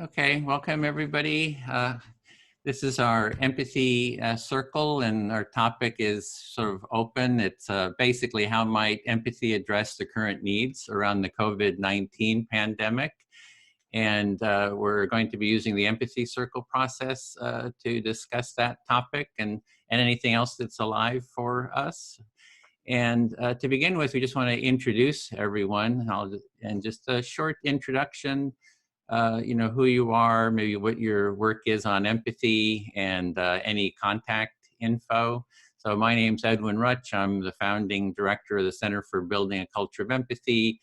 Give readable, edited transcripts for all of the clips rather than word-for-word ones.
Okay, welcome everybody. This is our empathy circle, and our topic is sort of open. It's basically how might empathy address the current needs around the COVID-19 pandemic. And we're going to be using the empathy circle process to discuss that topic and anything else that's alive for us. And to begin with, we just want to introduce everyone, and just a short introduction. Who you are, maybe what your work is on empathy, and any contact info. So my name's Edwin Rutch. I'm the founding director of the Center for Building a Culture of Empathy.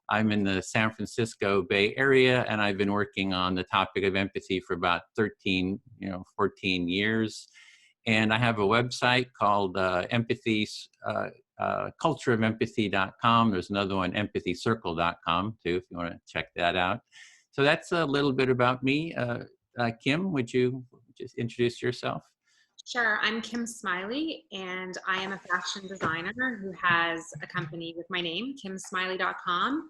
I'm in the San Francisco Bay Area, and I've been working on the topic of empathy for about 14 years. And I have a website called cultureofempathy.com. There's another one, empathycircle.com, too, if you want to check that out. So that's a little bit about me. Kim, would you just introduce yourself? Sure. I'm Kim Smiley, and I am a fashion designer who has a company with my name, kimsmiley.com.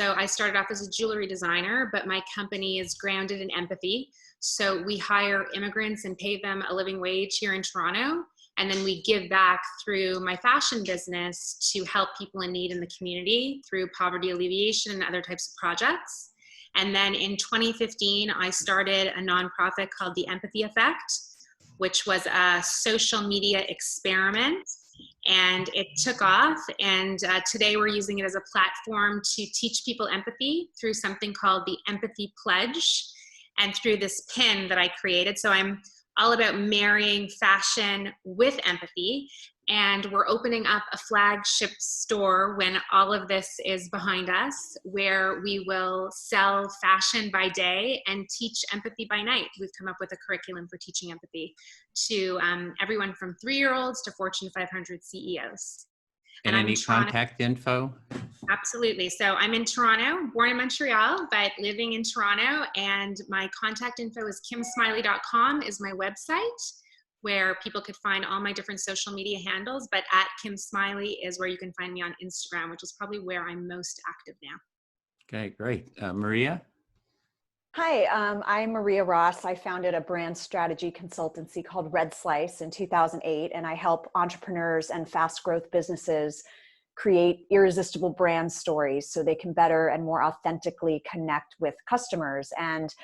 So I started off as a jewelry designer, but my company is grounded in empathy. So we hire immigrants and pay them a living wage here in Toronto. And then we give back through my fashion business to help people in need in the community through poverty alleviation and other types of projects. And then in 2015, I started a nonprofit called the Empathy Effect, which was a social media experiment, and it took off. And today we're using it as a platform to teach people empathy through something called the Empathy Pledge, and through this pin that I created. So I'm all about marrying fashion with empathy. And we're opening up a flagship store when all of this is behind us, where we will sell fashion by day and teach empathy by night. We've come up with a curriculum for teaching empathy to everyone from 3-year-olds to Fortune 500 CEOs. And any contact info? Absolutely. So I'm in Toronto, born in Montreal, but living in Toronto. And my contact info is kimsmiley.com is my website, where people could find all my different social media handles, but at Kim Smiley is where you can find me on Instagram, which is probably where I'm most active now. Okay, great. Maria? Hi, I'm Maria Ross. I founded a brand strategy consultancy called Red Slice in 2008, and I help entrepreneurs and fast growth businesses create irresistible brand stories so they can better and more authentically connect with customers. And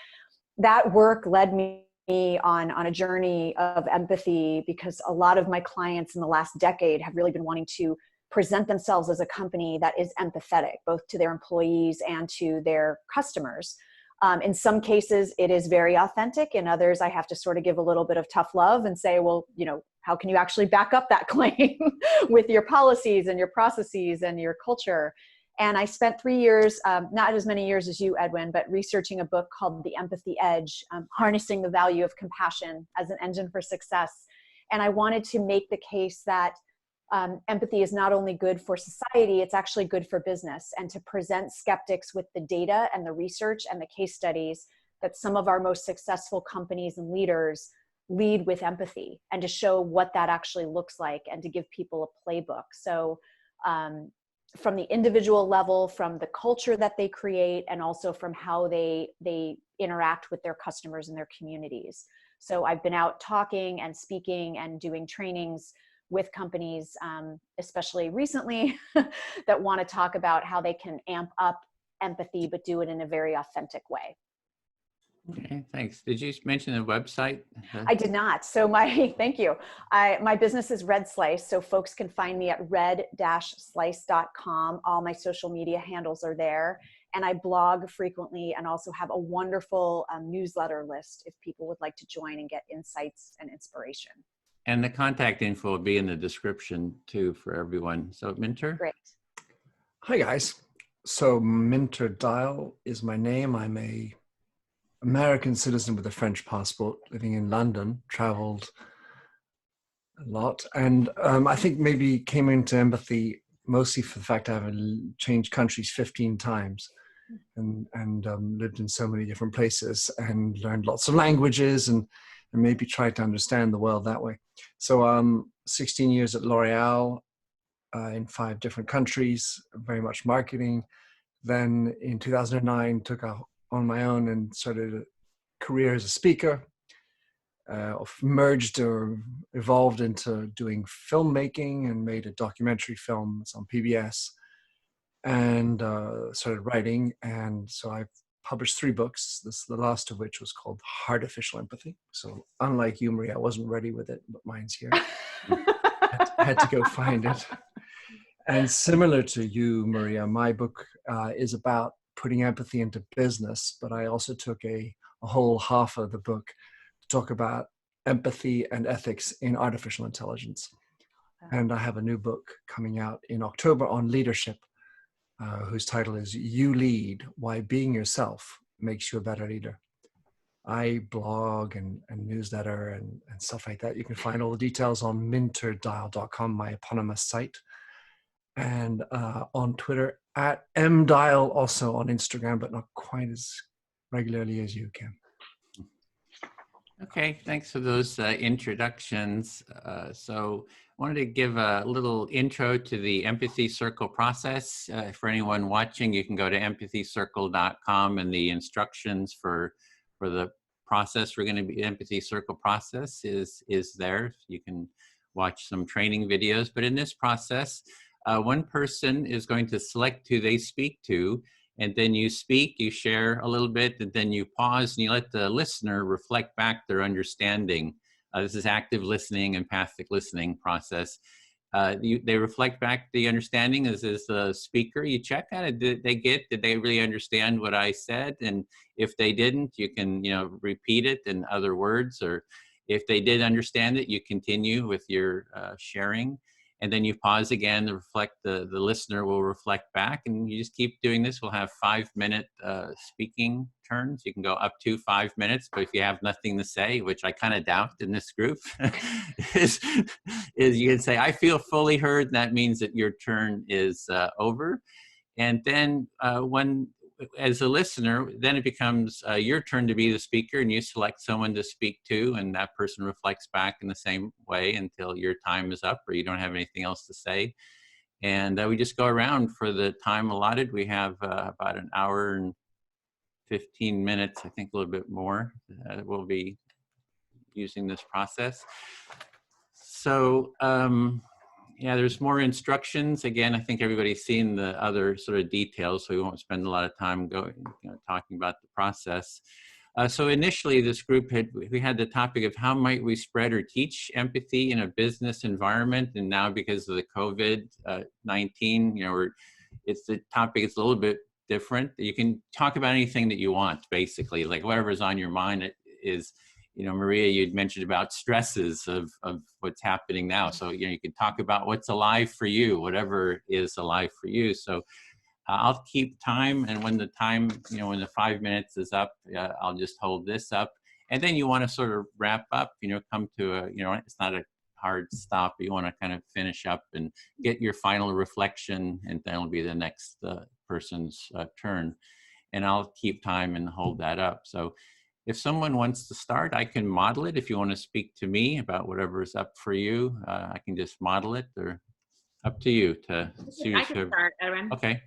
that work led me on a journey of empathy, because a lot of my clients in the last decade have really been wanting to present themselves as a company that is empathetic, both to their employees and to their customers. In some cases, it is very authentic. In others, I have to sort of give a little bit of tough love and say, well, how can you actually back up that claim with your policies and your processes and your culture? And I spent 3 years, not as many years as you, Edwin, but researching a book called The Empathy Edge, harnessing the value of compassion as an engine for success. And I wanted to make the case that empathy is not only good for society, it's actually good for business, and to present skeptics with the data and the research and the case studies that some of our most successful companies and leaders lead with empathy, and to show what that actually looks like, and to give people a playbook. So from the individual level, from the culture that they create, and also from how they interact with their customers and their communities. So I've been out talking and speaking and doing trainings with companies, especially recently, that want to talk about how they can amp up empathy, but do it in a very authentic way. Okay, thanks. Did you mention the website? I did not. So thank you. My business is Red Slice, so folks can find me at red-slice.com. All my social media handles are there. And I blog frequently, and also have a wonderful newsletter list if people would like to join and get insights and inspiration. And the contact info will be in the description too for everyone. So Minter? Great. Hi guys. So Minter Dial is my name. I'm a American citizen with a French passport, living in London, traveled a lot. And I think maybe came into empathy mostly for the fact I have changed countries 15 times and lived in so many different places and learned lots of languages and maybe tried to understand the world that way. So 16 years at L'Oreal in 5 different countries, very much marketing. Then in 2009, took a on my own and started a career as a speaker, merged or evolved into doing filmmaking and made a documentary film. It's on PBS, and started writing. And so I've published 3 books, the last of which was called Heartificial Empathy. So unlike you, Maria, I wasn't ready with it, but mine's here. had to go find it. And similar to you, Maria, my book is about putting empathy into business, but I also took a whole half of the book to talk about empathy and ethics in artificial intelligence. And I have a new book coming out in October on leadership, whose title is You Lead, Why Being Yourself Makes You a Better Leader. I blog and newsletter and stuff like that. You can find all the details on minterdial.com, my eponymous site, and on Twitter at mdial, also on Instagram, but not quite as regularly as you, Kim. Okay, thanks for those introductions. So I wanted to give a little intro to the Empathy Circle process. For anyone watching, you can go to empathycircle.com, and the instructions for the process we're going to be, Empathy Circle process is there. You can watch some training videos, but in this process, one person is going to select who they speak to, and then you speak, you share a little bit, and then you pause and you let the listener reflect back their understanding. This is active listening, empathic listening process. They reflect back the understanding as the speaker. You check on it. Did they really understand what I said? And if they didn't, you can, repeat it in other words, or if they did understand it, you continue with your sharing. And then you pause again to reflect, the listener will reflect back, and you just keep doing this. We'll have 5-minute speaking turns. You can go up to 5 minutes, but if you have nothing to say, which I kind of doubt in this group, is you can say, I feel fully heard, and that means that your turn is over. And then as a listener, then it becomes your turn to be the speaker, and you select someone to speak to, and that person reflects back in the same way until your time is up or you don't have anything else to say. And we just go around for the time allotted. We have about an hour and 15 minutes, I think a little bit more. We'll be using this process. So, yeah, there's more instructions. Again, I think everybody's seen the other sort of details, so we won't spend a lot of time talking about the process. So initially, this group we had the topic of how might we spread or teach empathy in a business environment, and now because of the COVID-19, it's the topic is a little bit different. You can talk about anything that you want, basically, like whatever's on your mind is. Maria, you'd mentioned about stresses of what's happening now. So, you can talk about what's alive for you, whatever is alive for you. So I'll keep time. And when the time, when the 5 minutes is up, I'll just hold this up. And then you want to sort of wrap up, come to it's not a hard stop. You want to kind of finish up and get your final reflection, and then it'll be the next person's turn. And I'll keep time and hold that up. So if someone wants to start, I can model it. If you want to speak to me about whatever is up for you, I can just model it, or up to you to choose. I can start, Edwin. Okay.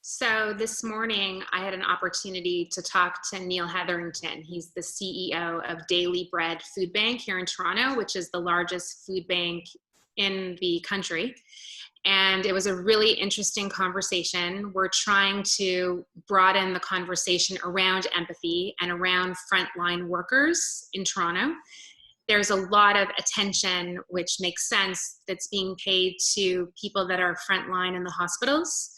So this morning, I had an opportunity to talk to Neil Hetherington. He's the CEO of Daily Bread Food Bank here in Toronto, which is the largest food bank in the country. And it was a really interesting conversation. We're trying to broaden the conversation around empathy and around frontline workers in Toronto. There's a lot of attention, which makes sense, that's being paid to people that are frontline in the hospitals,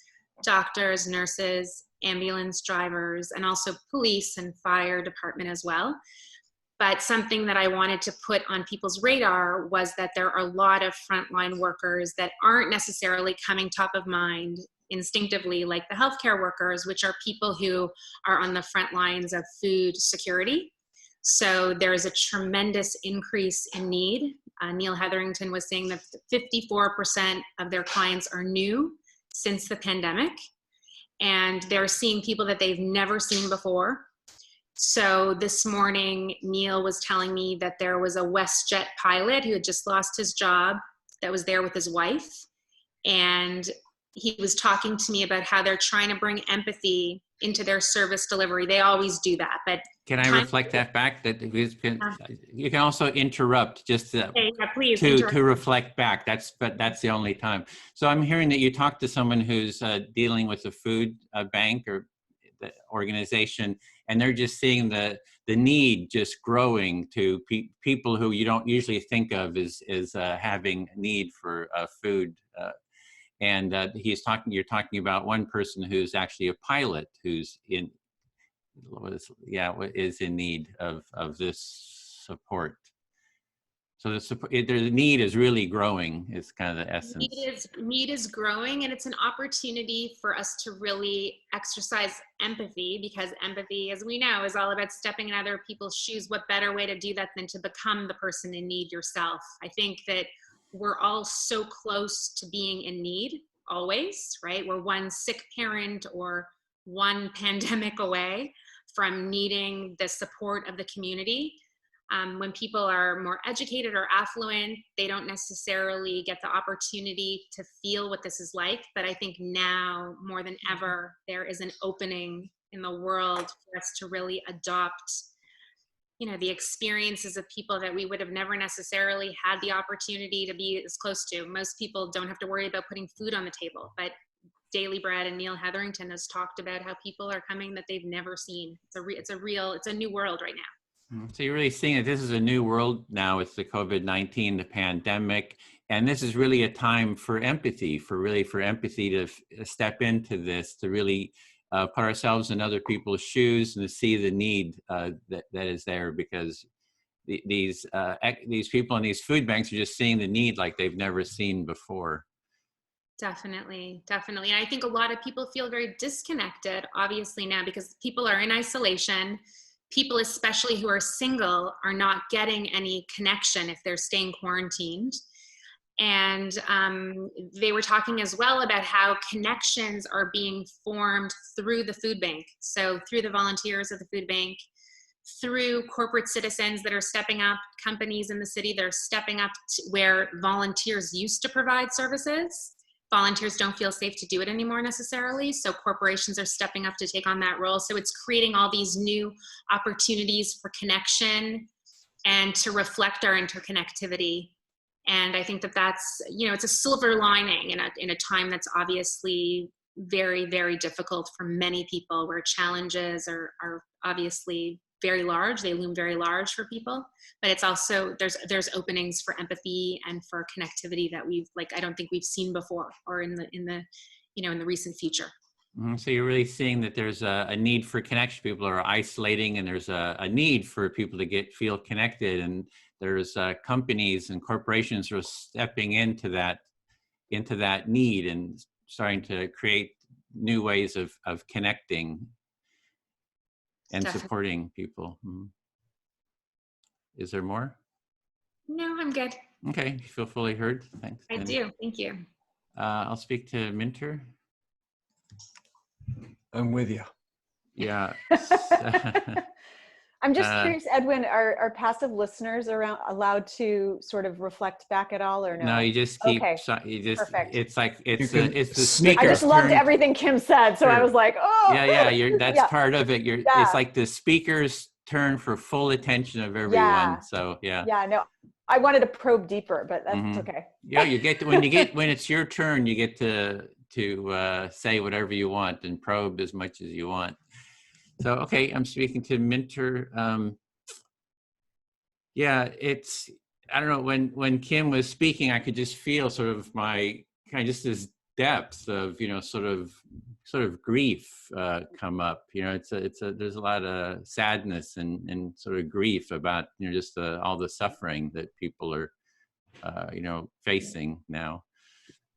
doctors, nurses, ambulance drivers, and also police and fire department as well. But something that I wanted to put on people's radar was that there are a lot of frontline workers that aren't necessarily coming top of mind instinctively, like the healthcare workers, which are people who are on the front lines of food security. So there is a tremendous increase in need. Neil Hetherington was saying that 54% of their clients are new since the pandemic, and they're seeing people that they've never seen before. So this morning, Neil was telling me that there was a WestJet pilot who had just lost his job that was there with his wife. And he was talking to me about how they're trying to bring empathy into their service delivery. They always do that, but can I reflect that back? That you can also interrupt just please to reflect back. But that's the only time. So I'm hearing that you talked to someone who's dealing with a food bank or the organization, and they're just seeing the need just growing to people who you don't usually think of as having need for food. And you're talking about one person who's actually a pilot who's is in need of this support. So the need is really growing. Is kind of the essence. Need is growing, and it's an opportunity for us to really exercise empathy, because empathy, as we know, is all about stepping in other people's shoes. What better way to do that than to become the person in need yourself? I think that we're all so close to being in need always, right? We're one sick parent or one pandemic away from needing the support of the community. When people are more educated or affluent, they don't necessarily get the opportunity to feel what this is like. But I think now more than ever, there is an opening in the world for us to really adopt, the experiences of people that we would have never necessarily had the opportunity to be as close to. Most people don't have to worry about putting food on the table, but Daily Bread and Neil Hetherington has talked about how people are coming that they've never seen. It's a new world right now. So you're really seeing that this is a new world now with the COVID-19, the pandemic, and this is really a time for empathy, for empathy to step into this, to really put ourselves in other people's shoes and to see the need that is there, because these people in these food banks are just seeing the need like they've never seen before. Definitely. And I think a lot of people feel very disconnected, obviously, now, because people are in isolation. People, especially who are single, are not getting any connection if they're staying quarantined. And they were talking as well about how connections are being formed through the food bank. So through the volunteers of the food bank, through corporate citizens that are stepping up, companies in the city that are stepping up where volunteers used to provide services. Volunteers don't feel safe to do it anymore necessarily, so corporations are stepping up to take on that role. So it's creating all these new opportunities for connection and to reflect our interconnectivity. And I think that that's, it's a silver lining in a time that's obviously very, very difficult for many people, where challenges are obviously very large. They loom very large for people, but it's also, there's openings for empathy and for connectivity that I don't think we've seen before, or in the recent future. So you're really seeing that there's a need for connection. People are isolating, and there's a need for people to feel connected, and there's companies and corporations who are stepping into that need and starting to create new ways of connecting and Definitely. supporting people. Is there more? No, I'm good. Okay, you feel fully heard. Thanks. I do. Thank you. I'll speak to Minter. I'm with you. Yeah. I'm just curious, Edwin, are passive listeners allowed to sort of reflect back at all, or no? No, you just keep, Perfect. It's like, it's the speaker. I just loved everything Kim said. So I was like, oh. Yeah, that's part of it. It's like the speaker's turn for full attention of everyone. Yeah. So, yeah. Yeah, no, I wanted to probe deeper, but that's okay. Yeah, when it's your turn, you get to say whatever you want and probe as much as you want. So, okay, I'm speaking to Minter. I don't know, when Kim was speaking, I could just feel sort of this depth of, sort of grief come up. There's a lot of sadness and sort of grief about, just all the suffering that people are, facing now.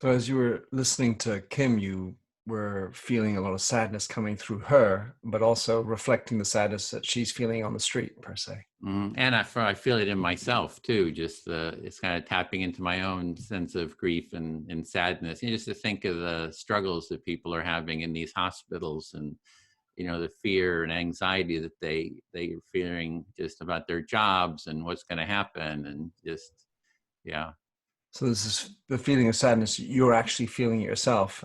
So as you were listening to Kim, you were feeling a lot of sadness coming through her, but also reflecting the sadness that she's feeling on the street, per se. And I feel it in myself too. Just it's kind of tapping into my own sense of grief and sadness. Just to think of the struggles that people are having in these hospitals, and the fear and anxiety that they are feeling just about their jobs and what's going to happen, and just So this is the feeling of sadness, you're actually feeling it yourself,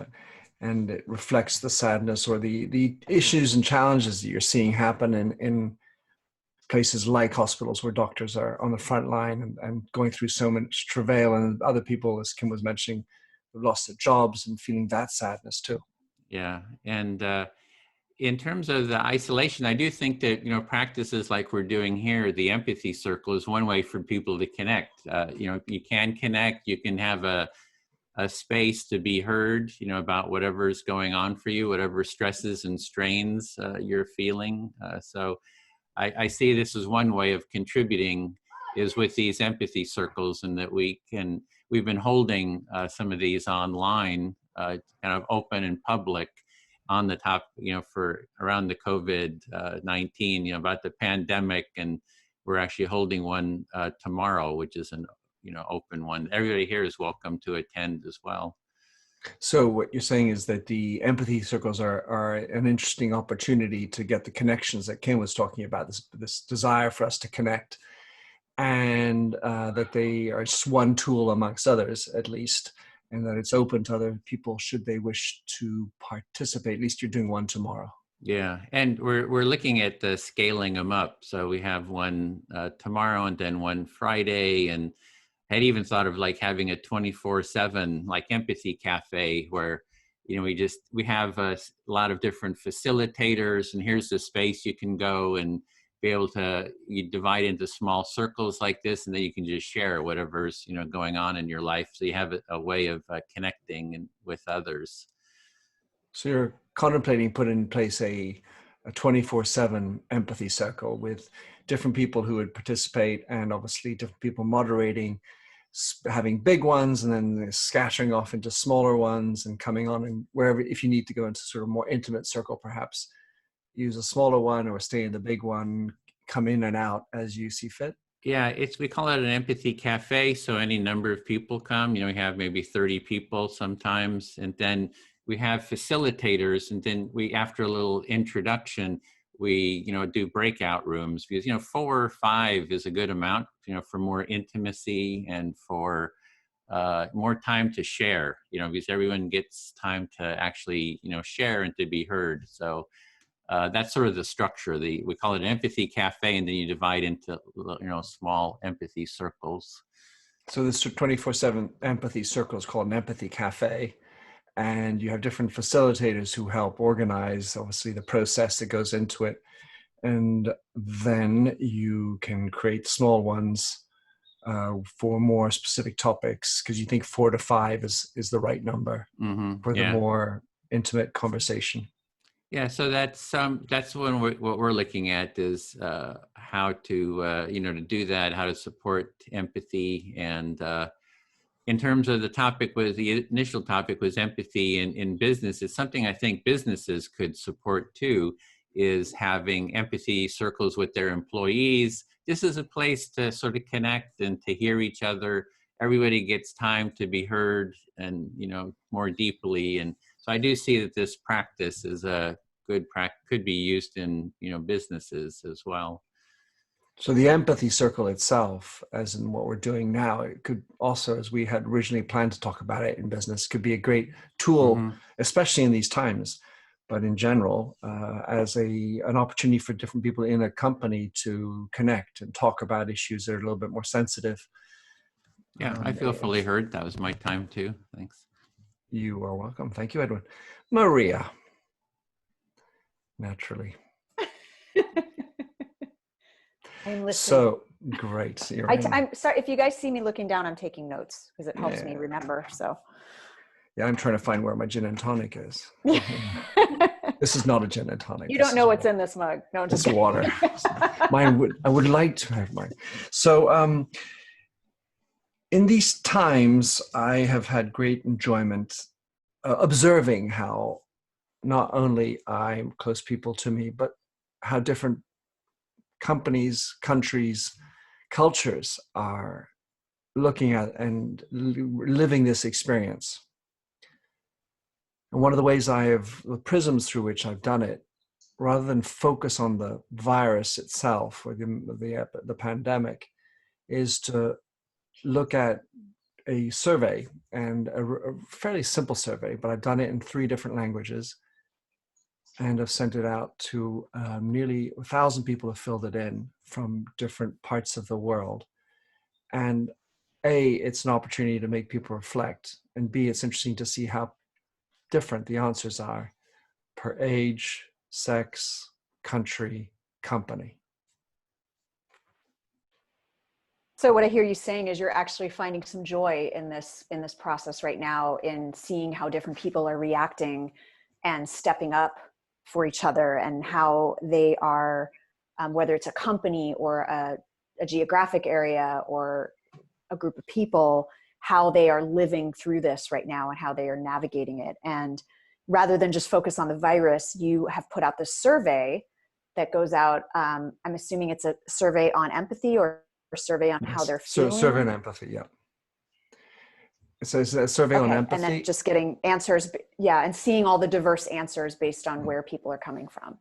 and it reflects the sadness or the issues and challenges that you're seeing happen in places like hospitals where doctors are on the front line and going through so much travail, and other people, as Kim was mentioning, who lost their jobs and feeling that sadness too. Yeah. And in terms of the isolation, I do think that, practices like we're doing here, the empathy circle is one way for people to connect. You can connect, you can have a space to be heard, about whatever's going on for you, whatever stresses and strains you're feeling. So I see this as one way of contributing is with these empathy circles, and that we've been holding some of these online, kind of open and public on the top, for around the COVID-19, about the pandemic. And we're actually holding one tomorrow, which is an, open one. Everybody here is welcome to attend as well. So what you're saying is that the empathy circles are an interesting opportunity to get the connections that Kim was talking about, this desire for us to connect, and that they are just one tool amongst others, at least, and that it's open to other people should they wish to participate. At least you're doing one tomorrow. Yeah, and we're looking at scaling them up. So we have one tomorrow, and then one Friday, and I'd even thought of like having a 24/7 like empathy cafe where, we have a lot of different facilitators, and here's the space you can go and be able to, you divide into small circles like this, and then you can just share whatever's, going on in your life. So you have a way of connecting with others. So you're contemplating putting in place a 24/7 empathy circle with different people who would participate, and obviously different people moderating, having big ones and then scattering off into smaller ones and coming on, and wherever, if you need to go into sort of more intimate circle, perhaps use a smaller one or stay in the big one, come in and out as you see fit. Yeah, we call it an empathy cafe. So any number of people come, we have maybe 30 people sometimes. And then we have facilitators. And then after a little introduction, we, do breakout rooms, because, 4 or 5 is a good amount, for more intimacy and for more time to share, because everyone gets time to actually, share and to be heard. So that's sort of the structure. We call it an empathy cafe, and then you divide into, small empathy circles. So this 24/7 empathy circle is called an empathy cafe, and you have different facilitators who help organize, obviously, the process that goes into it. And then you can create small ones for more specific topics, because you think 4 to 5 is the right number for the more intimate conversation. Yeah, so that's what we're looking at is how to to do that, how to support empathy. And in terms of the initial topic was empathy in business. It's something I think businesses could support too, is having empathy circles with their employees. This is a place to sort of connect and to hear each other. Everybody gets time to be heard and, more deeply. And so I do see that this practice is a good practice, could be used in, businesses as well. So the empathy circle itself, as in what we're doing now, it could also, as we had originally planned to talk about it in business, could be a great tool, especially in these times, but in general, as an opportunity for different people in a company to connect and talk about issues that are a little bit more sensitive. Yeah, I feel fully heard. That was my time too. Thanks. You are welcome. Thank you, Edwin. Maria. Naturally. I'm listening. So great. I'm sorry if you guys see me looking down. I'm taking notes because it helps me remember. So yeah, I'm trying to find where my gin and tonic is. This is not a gin and tonic. You don't know what's in this mug. No, just water. I would like to have mine. So in these times, I have had great enjoyment observing how not only I'm close people to me, but how different companies, countries, cultures are looking at and living this experience. And one of the ways the prisms through which I've done it, rather than focus on the virus itself or the pandemic, is to look at a survey, and a fairly simple survey, but I've done it in 3 different languages, and I've sent it out to nearly 1,000 people have filled it in from different parts of the world. And A, it's an opportunity to make people reflect, and B, it's interesting to see how different the answers are per age, sex, country, company. So what I hear you saying is you're actually finding some joy in this process right now, in seeing how different people are reacting and stepping up for each other, and how they are, whether it's a company or a geographic area or a group of people, how they are living through this right now and how they are navigating it. And rather than just focus on the virus, you have put out this survey that goes out. I'm assuming it's a survey on empathy, or survey on how they're feeling. Survey on empathy, yeah. So it's a survey on empathy. And then just getting answers, and seeing all the diverse answers based on where people are coming from.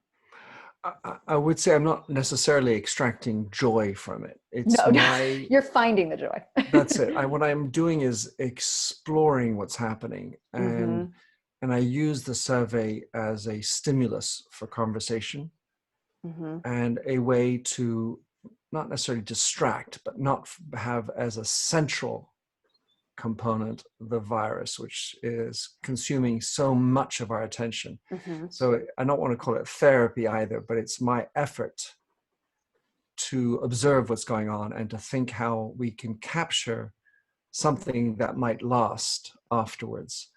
I would say I'm not necessarily extracting joy from it. It's you're finding the joy. That's it. What I'm doing is exploring what's happening, and I use the survey as a stimulus for conversation, and a way to not necessarily distract, but not have as a central component the virus, which is consuming so much of our attention. So I don't want to call it therapy either, but it's my effort to observe what's going on and to think how we can capture something that might last afterwards.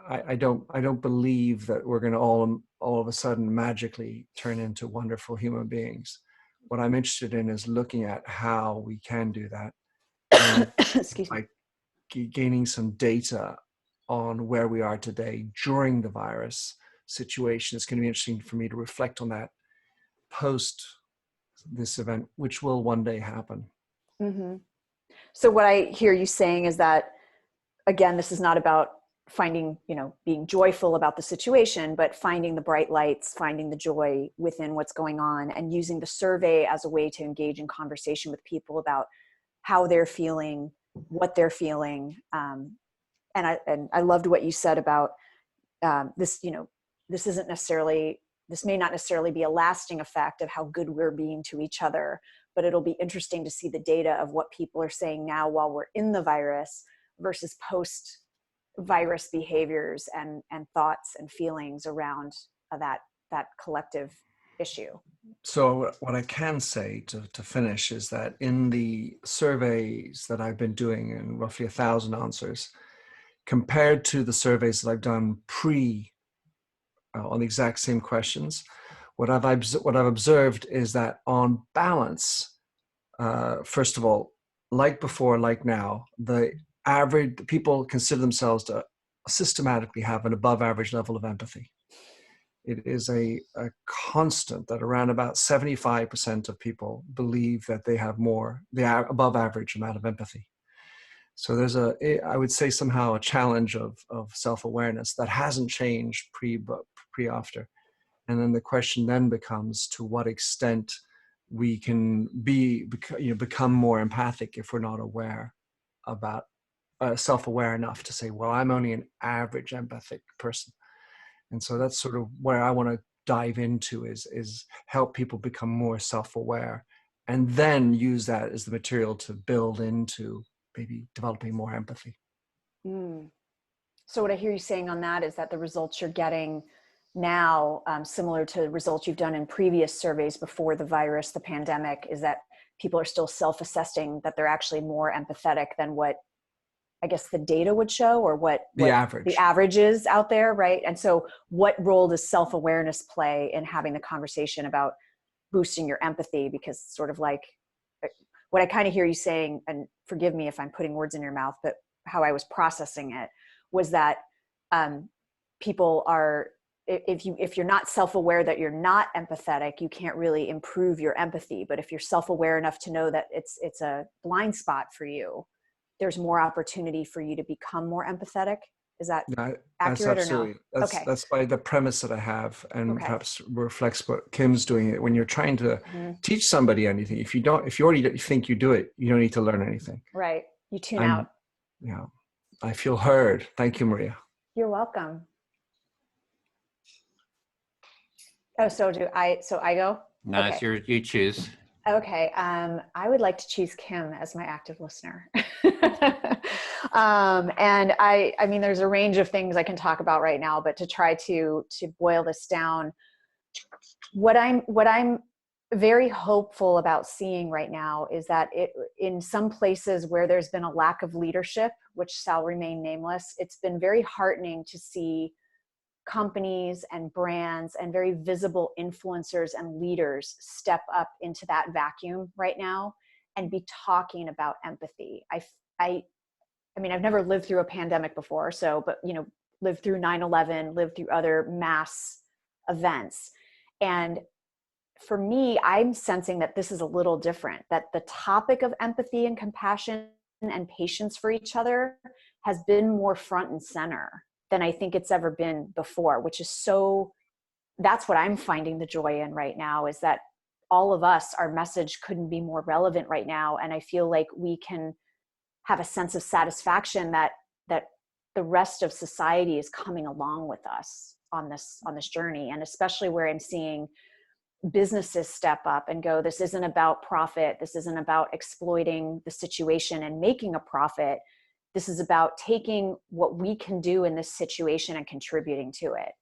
I don't believe that we're going to all of a sudden magically turn into wonderful human beings. What I'm interested in is looking at how we can do that. Excuse me. Gaining some data on where we are today during the virus situation. It's going to be interesting for me to reflect on that post this event, which will one day happen. So what I hear you saying is that, again, this is not about finding, being joyful about the situation, but finding the bright lights, finding the joy within what's going on, and using the survey as a way to engage in conversation with people about how they're feeling, what they're feeling. And I loved what you said about this, this may not necessarily be a lasting effect of how good we're being to each other, but it'll be interesting to see the data of what people are saying now while we're in the virus versus post virus behaviors and thoughts and feelings around that collective issue. So what I can say to finish is that in the surveys that I've been doing, in roughly 1,000 answers, compared to the surveys that I've done on the exact same questions, what I've observed is that on balance, first of all, like before, like now, the people consider themselves to systematically have an above average level of empathy. It is a constant that around about 75% of people believe that they have the above average amount of empathy. So there's I would say somehow a challenge of self-awareness that hasn't changed pre-after. And then the question then becomes to what extent we can become more empathic if we're not aware about self-aware enough to say, well, I'm only an average empathic person. And so that's sort of where I want to dive into is help people become more self-aware, and then use that as the material to build into maybe developing more empathy. So what I hear you saying on that is that the results you're getting now, similar to results you've done in previous surveys before the virus, the pandemic, is that people are still self-assessing that they're actually more empathetic than what I guess the data would show, or what the average is out there, right? And so what role does self-awareness play in having the conversation about boosting your empathy? Because sort of like what I kind of hear you saying, and forgive me if I'm putting words in your mouth, but how I was processing it was that people are, if you're not self-aware that you're not empathetic, you can't really improve your empathy. But if you're self-aware enough to know that it's a blind spot for you, there's more opportunity for you to become more empathetic. Is that accurate or no? That's by the premise that I have, and perhaps reflects what Kim's doing. When you're trying to teach somebody anything, if you already think you do it, you don't need to learn anything. Right. You tune out. Yeah, I feel heard. Thank you, Maria. You're welcome. Oh, so I go? No, Okay. it's you choose. Okay. I would like to choose Kim as my active listener. And I mean, there's a range of things I can talk about right now, but to try to boil this down, what I'm very hopeful about seeing right now is that in some places where there's been a lack of leadership, which shall remain nameless, it's been very heartening to see companies and brands and very visible influencers and leaders step up into that vacuum right now and be talking about empathy. I mean, I've never lived through a pandemic before, but lived through 9/11, lived through other mass events. And for me, I'm sensing that this is a little different, that the topic of empathy and compassion and patience for each other has been more front and center than I think it's ever been before, which is that's what I'm finding the joy in right now, is that all of us, our message couldn't be more relevant right now. And I feel like we can have a sense of satisfaction that the rest of society is coming along with us on this journey. And especially where I'm seeing businesses step up and go, this isn't about profit. This isn't about exploiting the situation and making a profit. This is about taking what we can do in this situation and contributing to it.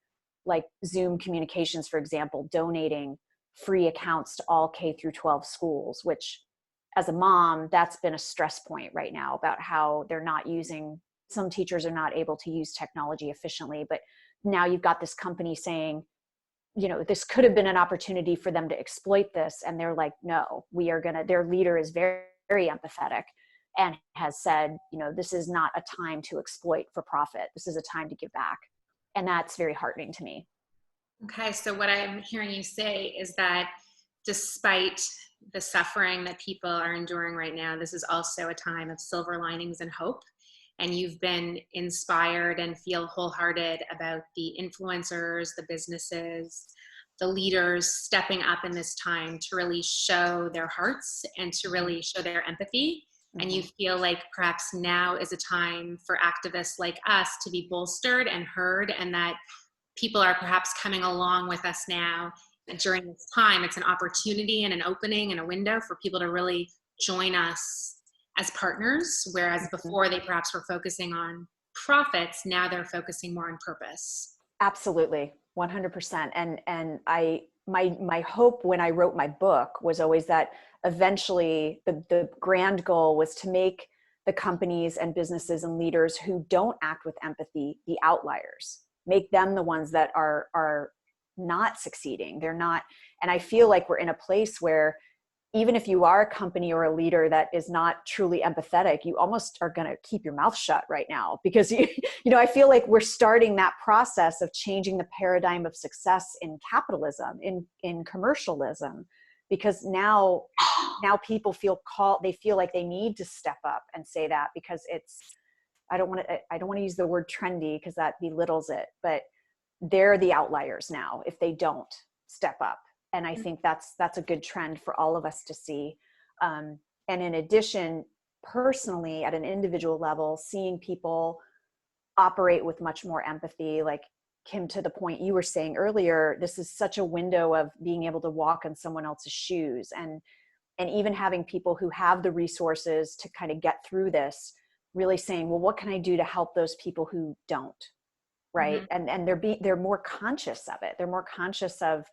Like Zoom Communications, for example, donating free accounts to all K through 12 schools, which as a mom, that's been a stress point right now about how some teachers are not able to use technology efficiently. But now you've got this company saying, this could have been an opportunity for them to exploit this. And they're like, no, their leader is very, very empathetic and has said, this is not a time to exploit for profit. This is a time to give back. And that's very heartening to me. Okay, so what I'm hearing you say is that despite the suffering that people are enduring right now, this is also a time of silver linings and hope. And you've been inspired and feel wholehearted about the influencers, the businesses, the leaders stepping up in this time to really show their hearts and to really show their empathy. And you feel like perhaps now is a time for activists like us to be bolstered and heard, and that people are perhaps coming along with us now. And during this time, it's an opportunity and an opening and a window for people to really join us as partners, whereas before they perhaps were focusing on profits, now they're focusing more on purpose. Absolutely, 100%. And my hope when I wrote my book was always that eventually the grand goal was to make the companies and businesses and leaders who don't act with empathy the outliers, make them the ones that are not succeeding. They're not. And I feel like we're in a place where even if you are a company or a leader that is not truly empathetic, you almost are going to keep your mouth shut right now, because I feel like we're starting that process of changing the paradigm of success in capitalism, in commercialism, because now people feel like they need to step up and say that, because I don't want to use the word trendy because that belittles it, but they're the outliers now if they don't step up. And I think that's a good trend for all of us to see. And in addition, personally, at an individual level, seeing people operate with much more empathy, like Kim, to the point you were saying earlier, this is such a window of being able to walk in someone else's shoes, and even having people who have the resources to kind of get through this, really saying, well, what can I do to help those people who don't? Right. Mm-hmm. And they're more conscious of it. They're more conscious of,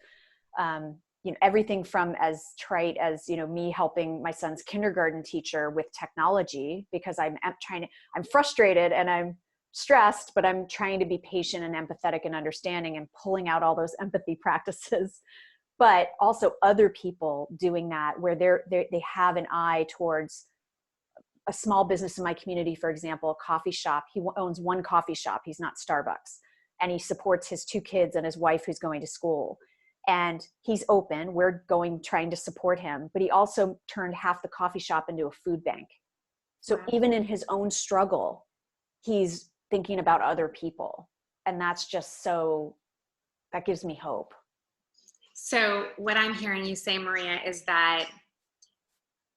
everything from as trite as, me helping my son's kindergarten teacher with technology, because I'm frustrated and I'm stressed, but I'm trying to be patient and empathetic and understanding and pulling out all those empathy practices, but also other people doing that where they have an eye towards a small business in my community, for example, a coffee shop. He owns one coffee shop. He's not Starbucks, and he supports his 2 kids and his wife who's going to school. And he's open. We're trying to support him, but he also turned half the coffee shop into a food bank. So wow. Even in his own struggle, he's thinking about other people. And that's just that gives me hope. So what I'm hearing you say, Maria, is that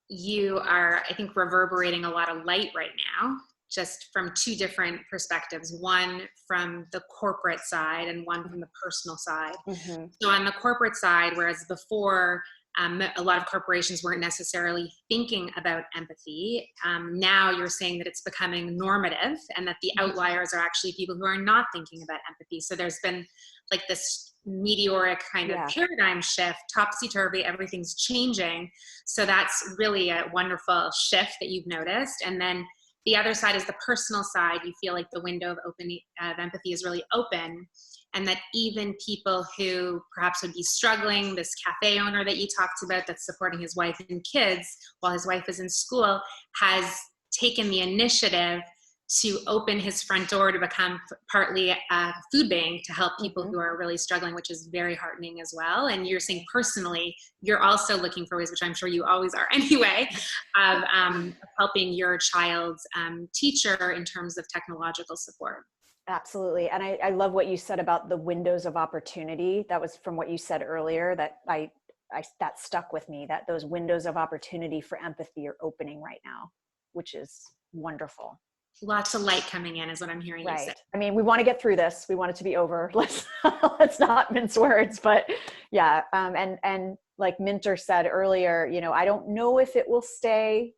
you are, I think, reverberating a lot of light right now just from two different perspectives, one from the corporate side and one from the personal side. Mm-hmm. So on the corporate side, whereas before a lot of corporations weren't necessarily thinking about empathy, now you're saying that it's becoming normative and that the outliers are actually people who are not thinking about empathy. So there's been like this meteoric kind of paradigm shift, topsy-turvy, everything's changing. So that's really a wonderful shift that you've noticed. And then the other side is the personal side. You feel like the window of empathy is really open, and that even people who perhaps would be struggling, this cafe owner that you talked about that's supporting his wife and kids while his wife is in school, has taken the initiative to open his front door to become partly a food bank to help people who are really struggling, which is very heartening as well. And you're saying personally, you're also looking for ways, which I'm sure you always are anyway, of helping your child's teacher in terms of technological support. Absolutely. And I love what you said about the windows of opportunity. That was from what you said earlier, that that stuck with me, that those windows of opportunity for empathy are opening right now, which is wonderful. Lots of light coming in is what I'm hearing you say. I mean, we want to get through this. We want it to be over. Let's not mince words, but yeah. And like Minter said earlier, I don't know if it will stay,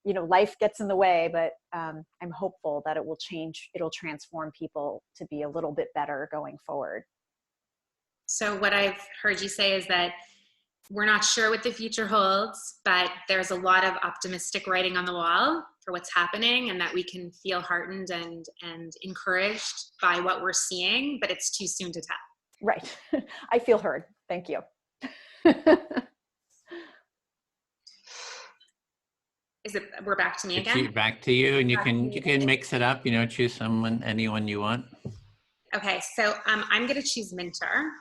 life gets in the way, but I'm hopeful that it will change. It'll transform people to be a little bit better going forward. So what I've heard you say is that we're not sure what the future holds, but there's a lot of optimistic writing on the wall for what's happening, and that we can feel heartened and encouraged by what we're seeing, but it's too soon to tell. Right. I feel heard. Thank you. We're back to me again? Back to you, and you can mix it up, choose anyone you want. Okay, so I'm going to choose Minter,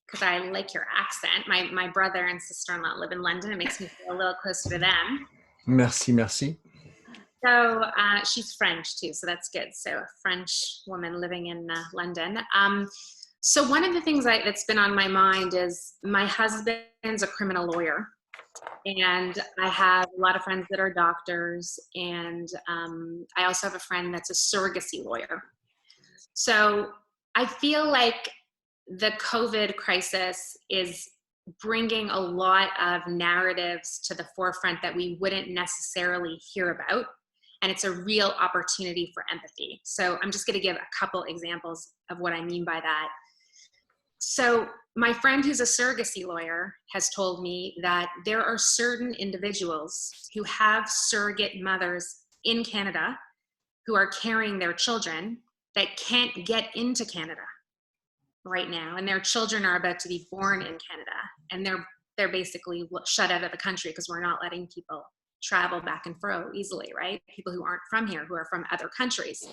because I like your accent. My brother and sister-in-law live in London. It makes me feel a little closer to them. Merci, merci. So she's French too, so that's good. So a French woman living in London. So one of the things that's been on my mind is my husband's a criminal lawyer, and I have a lot of friends that are doctors, and I also have a friend that's a surrogacy lawyer. So I feel like the COVID crisis is bringing a lot of narratives to the forefront that we wouldn't necessarily hear about. And it's a real opportunity for empathy. So I'm just going to give a couple examples of what I mean by that. So my friend who's a surrogacy lawyer has told me that there are certain individuals who have surrogate mothers in Canada who are carrying their children that can't get into Canada right now, and their children are about to be born in Canada, and they're basically shut out of the country because we're not letting people travel back and fro easily, right? People who aren't from here, who are from other countries.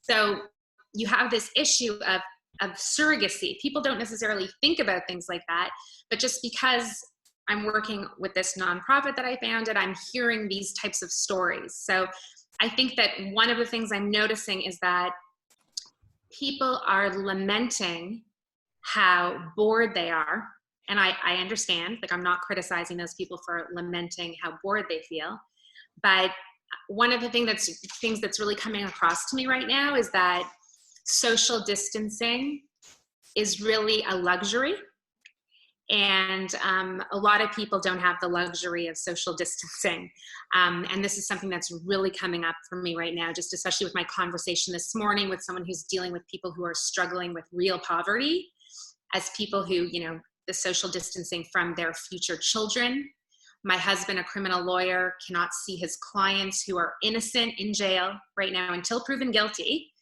So you have this issue of surrogacy. People don't necessarily think about things like that, but just because I'm working with this nonprofit that I founded, I'm hearing these types of stories. So I think that one of the things I'm noticing is that people are lamenting how bored they are. And I understand, like, I'm not criticizing those people for lamenting how bored they feel. But one of the things that's really coming across to me right now is that social distancing is really a luxury. And a lot of people don't have the luxury of social distancing. And this is something that's really coming up for me right now, just especially with my conversation this morning with someone who's dealing with people who are struggling with real poverty, as people who, the social distancing from their future children. My husband, a criminal lawyer, cannot see his clients who are innocent in jail right now until proven guilty,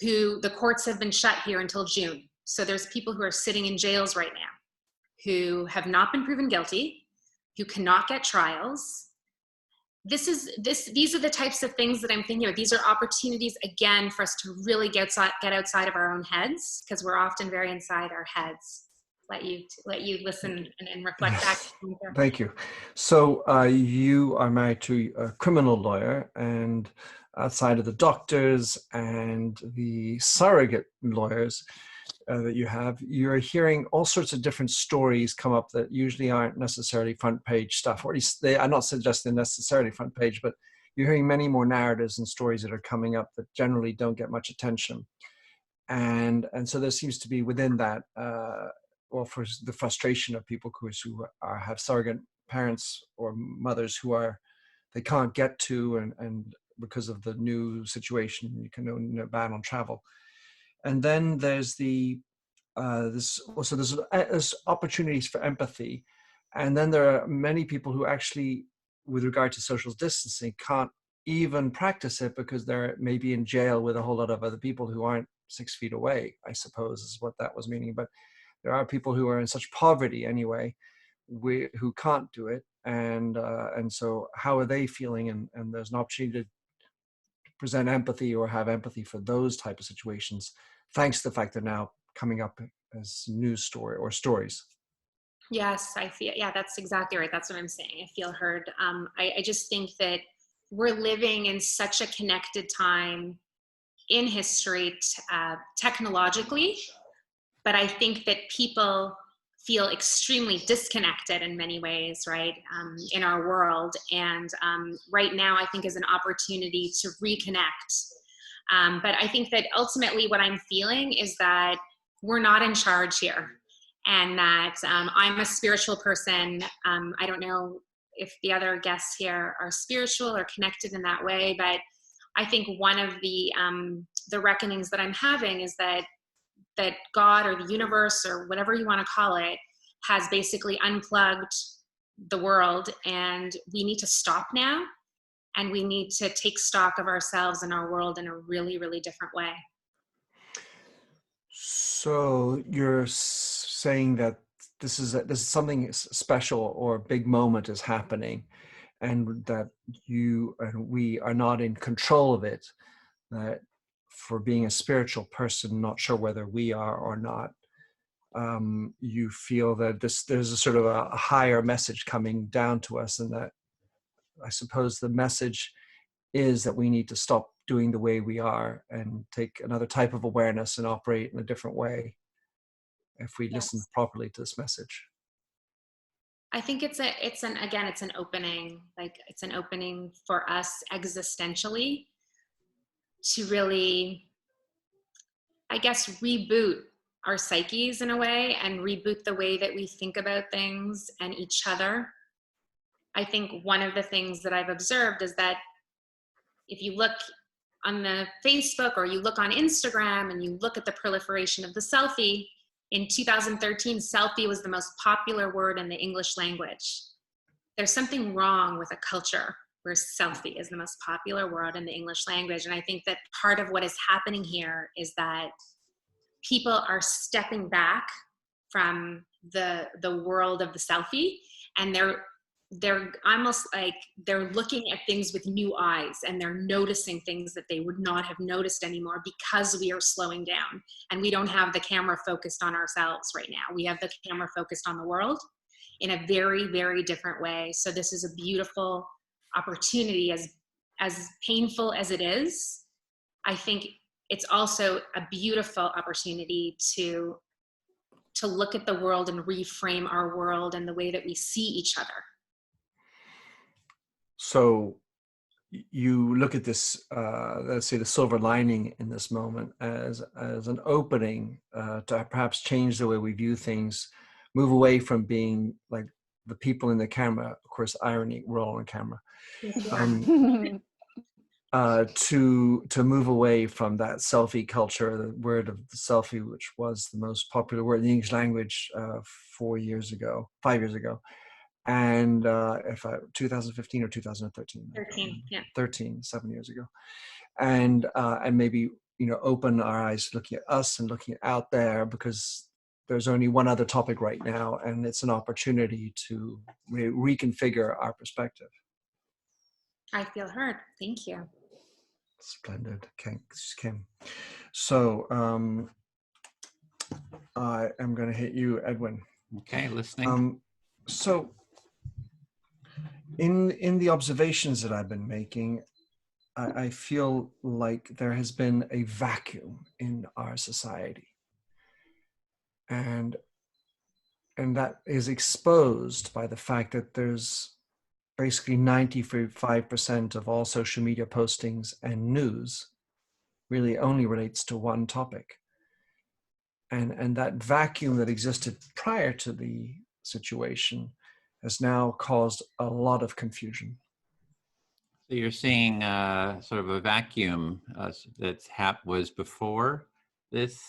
who the courts have been shut here until June. So there's people who are sitting in jails right now who have not been proven guilty, who cannot get trials. These are the types of things that I'm thinking of. These are opportunities, again, for us to really get outside of our own heads, because we're often very inside our heads. Let you listen and reflect back. Thank you. So you are married to a criminal lawyer, and outside of the doctors and the surrogate lawyers that you have, you're hearing all sorts of different stories come up that usually aren't necessarily front page stuff, or at least they are not suggesting necessarily front page, but you're hearing many more narratives and stories that are coming up that generally don't get much attention. And so there seems to be within that, well, for the frustration of people who have surrogate parents or mothers who they can't get to, and because of the new situation, you can ban on travel. And then there's there's opportunities for empathy. And then there are many people who actually, with regard to social distancing, can't even practice it because they're maybe in jail with a whole lot of other people who aren't 6 feet away, I suppose is what that was meaning. But there are people who are in such poverty anyway, who can't do it. And so how are they feeling? And there's an opportunity to present empathy or have empathy for those type of situations, thanks to the fact they're now coming up as news story or stories. Yes, I feel, yeah, that's exactly right. That's what I'm saying. I feel heard. I just think that we're living in such a connected time in history, technologically, but I think that people feel extremely disconnected in many ways, right, in our world. And right now, I think is an opportunity to reconnect. But I think that ultimately what I'm feeling is that we're not in charge here. And that I'm a spiritual person. I don't know if the other guests here are spiritual or connected in that way, but I think one of the reckonings that I'm having is that God or the universe or whatever you want to call it has basically unplugged the world, and we need to stop now, and we need to take stock of ourselves and our world in a really, really different way. So you're saying that this is something special or a big moment is happening, and that you and we are not in control of it. That for being a spiritual person, not sure whether we are or not, you feel that there's a sort of a higher message coming down to us, and that I suppose the message is that we need to stop doing the way we are and take another type of awareness and operate in a different way if we listen Yes. properly to this message. I think it's an opening, like it's an opening for us existentially to really, I guess, reboot our psyches in a way and reboot the way that we think about things and each other. I think one of the things that I've observed is that if you look on the Facebook or you look on Instagram and you look at the proliferation of the selfie, in 2013, selfie was the most popular word in the English language. There's something wrong with a culture where selfie is the most popular word in the English language. And I think that part of what is happening here is that people are stepping back from the world of the selfie, and they're almost like they're looking at things with new eyes, and they're noticing things that they would not have noticed anymore because we are slowing down and we don't have the camera focused on ourselves right now. We have the camera focused on the world in a very, very different way. So this is a beautiful opportunity, as painful as it is. I think it's also a beautiful opportunity to look at the world and reframe our world and the way that we see each other. So you look at this, let's say the silver lining in this moment as an opening to perhaps change the way we view things, move away from being like the people in the camera. Of course, irony, we're all on camera. To move away from that selfie culture, the word of the selfie, which was the most popular word in the English language 5 years ago, and 2015 or 2013. 13, yeah. 13, 7 years ago, and maybe open our eyes, looking at us and looking out there, because there's only one other topic right now, and it's an opportunity to reconfigure our perspective. I feel heard. Thank you. Splendid, Kim. So I am going to hit you, Edwin. Okay, listening. So in the observations that I've been making, I feel like there has been a vacuum in our society, and that is exposed by the fact that there's basically 95% of all social media postings and news really only relates to one topic. And that vacuum that existed prior to the situation has now caused a lot of confusion. So you're seeing sort of a vacuum was before this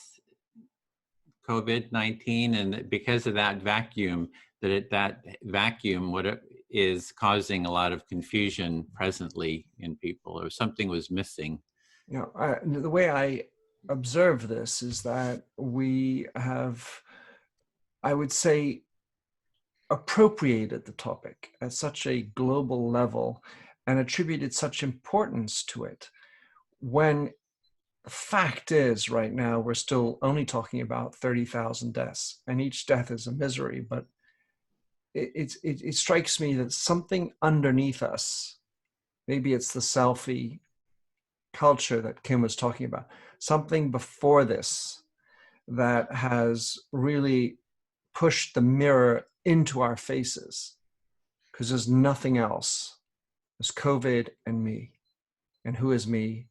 COVID-19, and because of that vacuum, that vacuum what it is causing a lot of confusion presently in people, or something was missing. You know, the way I observe this is that we have, I would say, appropriated the topic at such a global level and attributed such importance to it, when the fact is right now we're still only talking about 30,000 deaths, and each death is a misery. But it strikes me that something underneath us, maybe it's the selfie culture that Kim was talking about, something before this that has really pushed the mirror into our faces, because there's nothing else. There's COVID and me. And who is me?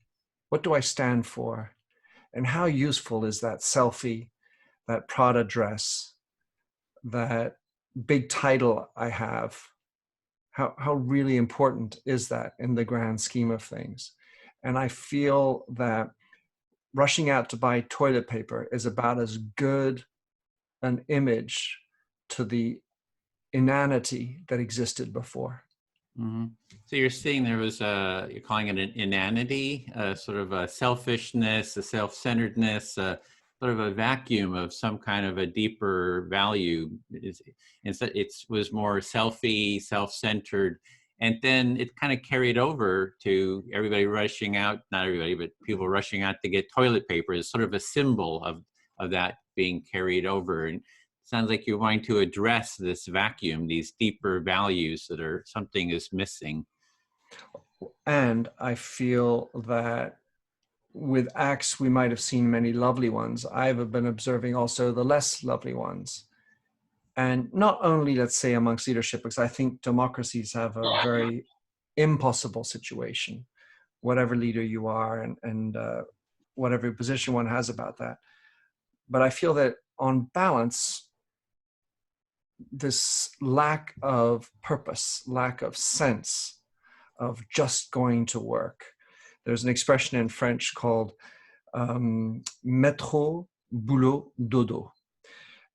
What do I stand for? And how useful is that selfie, that Prada dress, that big title I have? How really important is that in the grand scheme of things? And I feel that rushing out to buy toilet paper is about as good an image to the inanity that existed before. Mm-hmm. So you're seeing there was you're calling it an inanity, sort of a selfishness, a self-centeredness, sort of a vacuum of some kind of a deeper value. It was more selfie, self-centered, and then it kind of carried over to everybody rushing out, not everybody, but people rushing out to get toilet paper is sort of a symbol of that being carried over. And sounds like you're wanting to address this vacuum, these deeper values that are something is missing. And I feel that with acts, we might have seen many lovely ones. I've been observing also the less lovely ones. And not only, let's say, amongst leadership, because I think democracies have a very impossible situation, whatever leader you are and whatever position one has about that. But I feel that on balance, this lack of purpose, lack of sense of just going to work. There's an expression in French called métro, boulot, dodo.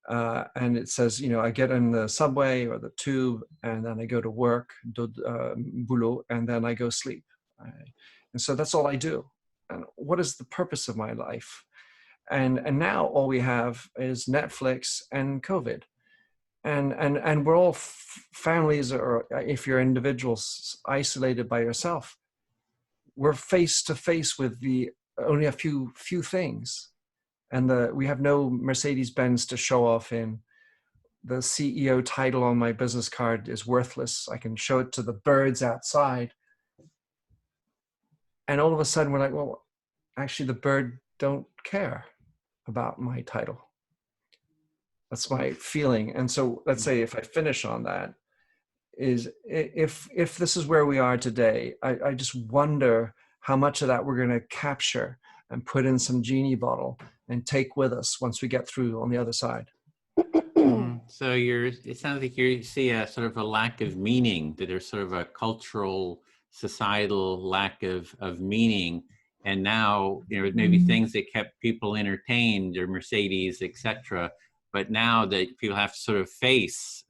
And it says, you know, I get in the subway or the tube, and then I go to work, boulot, and then I go sleep. And so that's all I do. And what is the purpose of my life? And now all we have is Netflix and COVID. And we're all families, or if you're individuals isolated by yourself, we're face to face with only a few things. And we have no Mercedes-Benz to show off in. The CEO title on my business card is worthless. I can show it to the birds outside. And all of a sudden we're like, well, actually the bird don't care about my title. That's my feeling. And so let's say if I finish on that, is if this is where we are today, I just wonder how much of that we're going to capture and put in some genie bottle and take with us once we get through on the other side. So it sounds like you see a sort of a lack of meaning, that there's sort of a cultural, societal lack of meaning. And now, you know, maybe things that kept people entertained, or Mercedes, etc. But now that people have to sort of face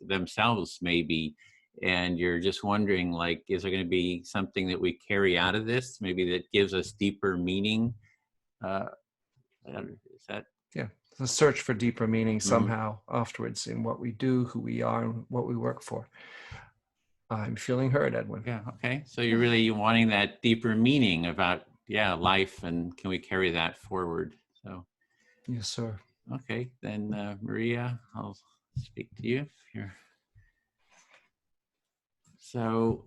themselves maybe, and you're just wondering, like, is there going to be something that we carry out of this, maybe that gives us deeper meaning? Is that? Yeah, the search for deeper meaning somehow afterwards in what we do, who we are, and what we work for. I'm feeling heard, Edwin. Yeah, okay. So you're really wanting that deeper meaning about, life, and can we carry that forward? So. Yes, sir. Okay, then Maria, I'll speak to you. So,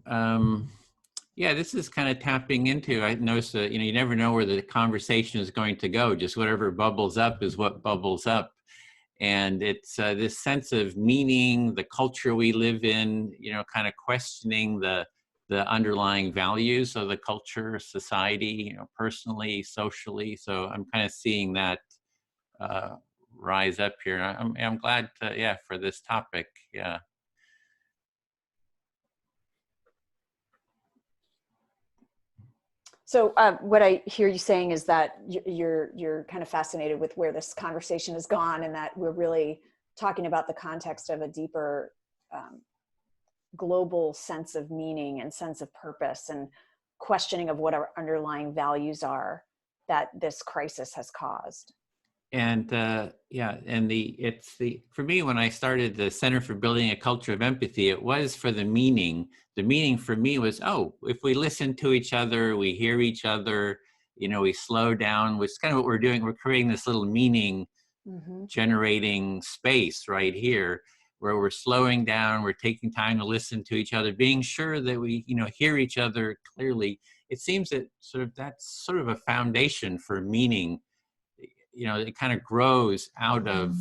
this is kind of tapping into, I noticed that, you never know where the conversation is going to go. Just whatever bubbles up is what bubbles up. And it's this sense of meaning, the culture we live in, you know, kind of questioning the underlying values of the culture, society, you know, personally, socially. So I'm kind of seeing that rise up here. I'm glad to, yeah, for this topic. Yeah. So what I hear you saying is that you're kind of fascinated with where this conversation has gone, and that we're really talking about the context of a deeper global sense of meaning and sense of purpose, and questioning of what our underlying values are that this crisis has caused. And yeah, and for me, when I started the Center for Building a Culture of Empathy, it was for the meaning. The meaning for me was, oh, if we listen to each other, we hear each other, you know, we slow down, which is kind of what we're doing. We're creating this little meaning generating space right here, where we're slowing down, we're taking time to listen to each other, being sure that we, you know, hear each other clearly. It seems that that's sort of a foundation for meaning. You know, it kind of grows out of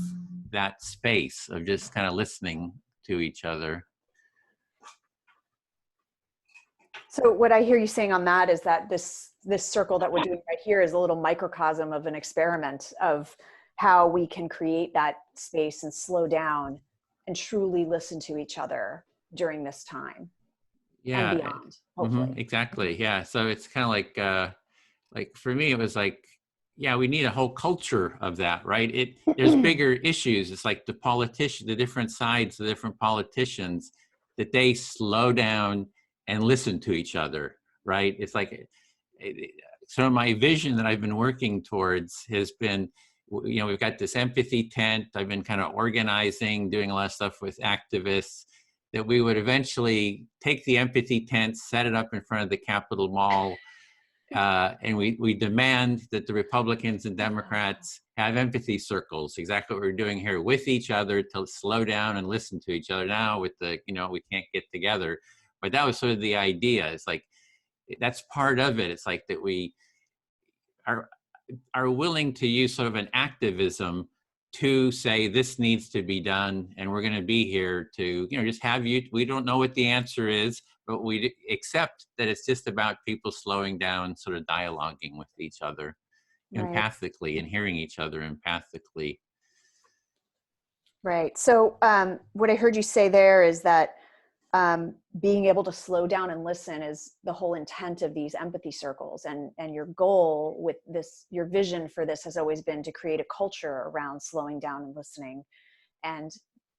that space of just kind of listening to each other. So what I hear you saying on that is that this circle that we're doing right here is a little microcosm of an experiment of how we can create that space and slow down and truly listen to each other during this time. Yeah. And beyond, hopefully. Exactly. Yeah. So it's kind of like for me, it was like, yeah, we need a whole culture of that, right? There's bigger issues. It's like the different sides, the different politicians, that they slow down and listen to each other, right? It's like, so my vision that I've been working towards has been, you know, we've got this empathy tent. I've been kind of organizing, doing a lot of stuff with activists, that we would eventually take the empathy tent, set it up in front of the Capitol Mall, and we demand that the Republicans and Democrats have empathy circles, exactly what we're doing here, with each other, to slow down and listen to each other. Now with the, you know, we can't get together, but that was sort of the idea. It's like, that's part of it. It's like that we are willing to use sort of an activism to say this needs to be done, and we're going to be here to, you know, just have you. We don't know what the answer is, but we accept that it's just about people slowing down, sort of dialoguing with each other empathically and hearing each other empathically. Right. So what I heard you say there is that being able to slow down and listen is the whole intent of these empathy circles. And your goal with this, your vision for this has always been to create a culture around slowing down and listening. And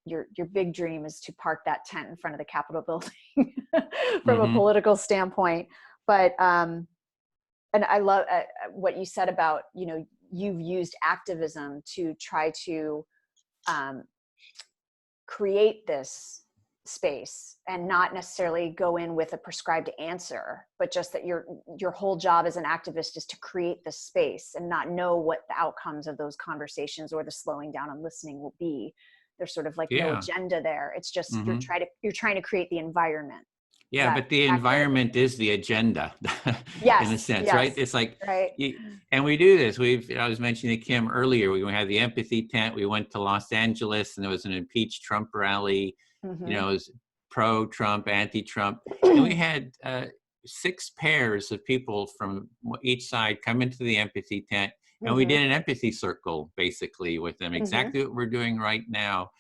your big dream is to park that tent in front of the Capitol building from a political standpoint. But, and I love what you said about, you know, you've used activism to try to create this space, and not necessarily go in with a prescribed answer, but just that your whole job as an activist is to create this space and not know what the outcomes of those conversations or the slowing down and listening will be. There's sort of like no agenda there. It's just you're trying to create the environment. Yeah, but the environment is the agenda, in a sense, right? It's like, and we do this. I was mentioning to Kim earlier, we had the empathy tent. We went to Los Angeles, and there was an impeach Trump rally. You know, it was pro-Trump, anti-Trump, and we had 6 pairs of people from each side come into the empathy tent, and we did an empathy circle basically with them, exactly what we're doing right now.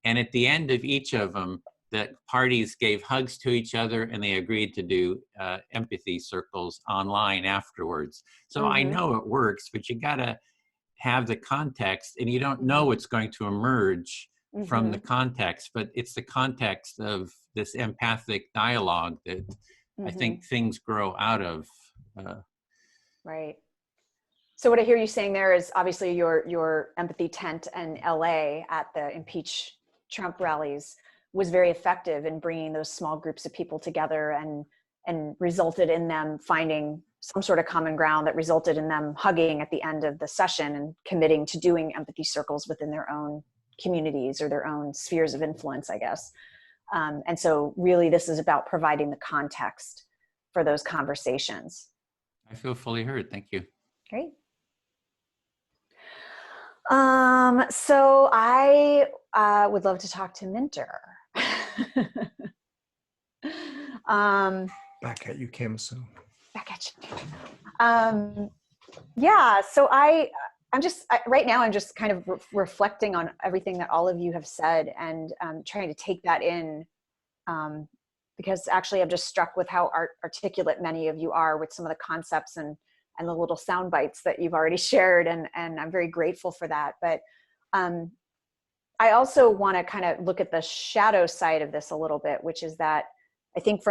And at the end of each of them, the parties gave hugs to each other, and they agreed to do empathy circles online afterwards. So I know it works, but you gotta have the context, and you don't know what's going to emerge from the context, but it's the context of this empathic dialogue that I think things grow out of. Right. So what I hear you saying there is obviously your empathy tent in LA at the impeach Trump rallies was very effective in bringing those small groups of people together, and resulted in them finding some sort of common ground that resulted in them hugging at the end of the session and committing to doing empathy circles within their own communities or their own spheres of influence, I guess. And so really this is about providing the context for those conversations. I feel fully heard. Thank you. Great. So I would love to talk to Minter. Back at you, Kim. So Back at you. Yeah, so right now I'm just kind of reflecting on everything that all of you have said and trying to take that in, because actually I'm just struck with how articulate many of you are with some of the concepts and the little sound bites that you've already shared, and I'm very grateful for that. But I also want to kind of look at the shadow side of this a little bit, which is that I think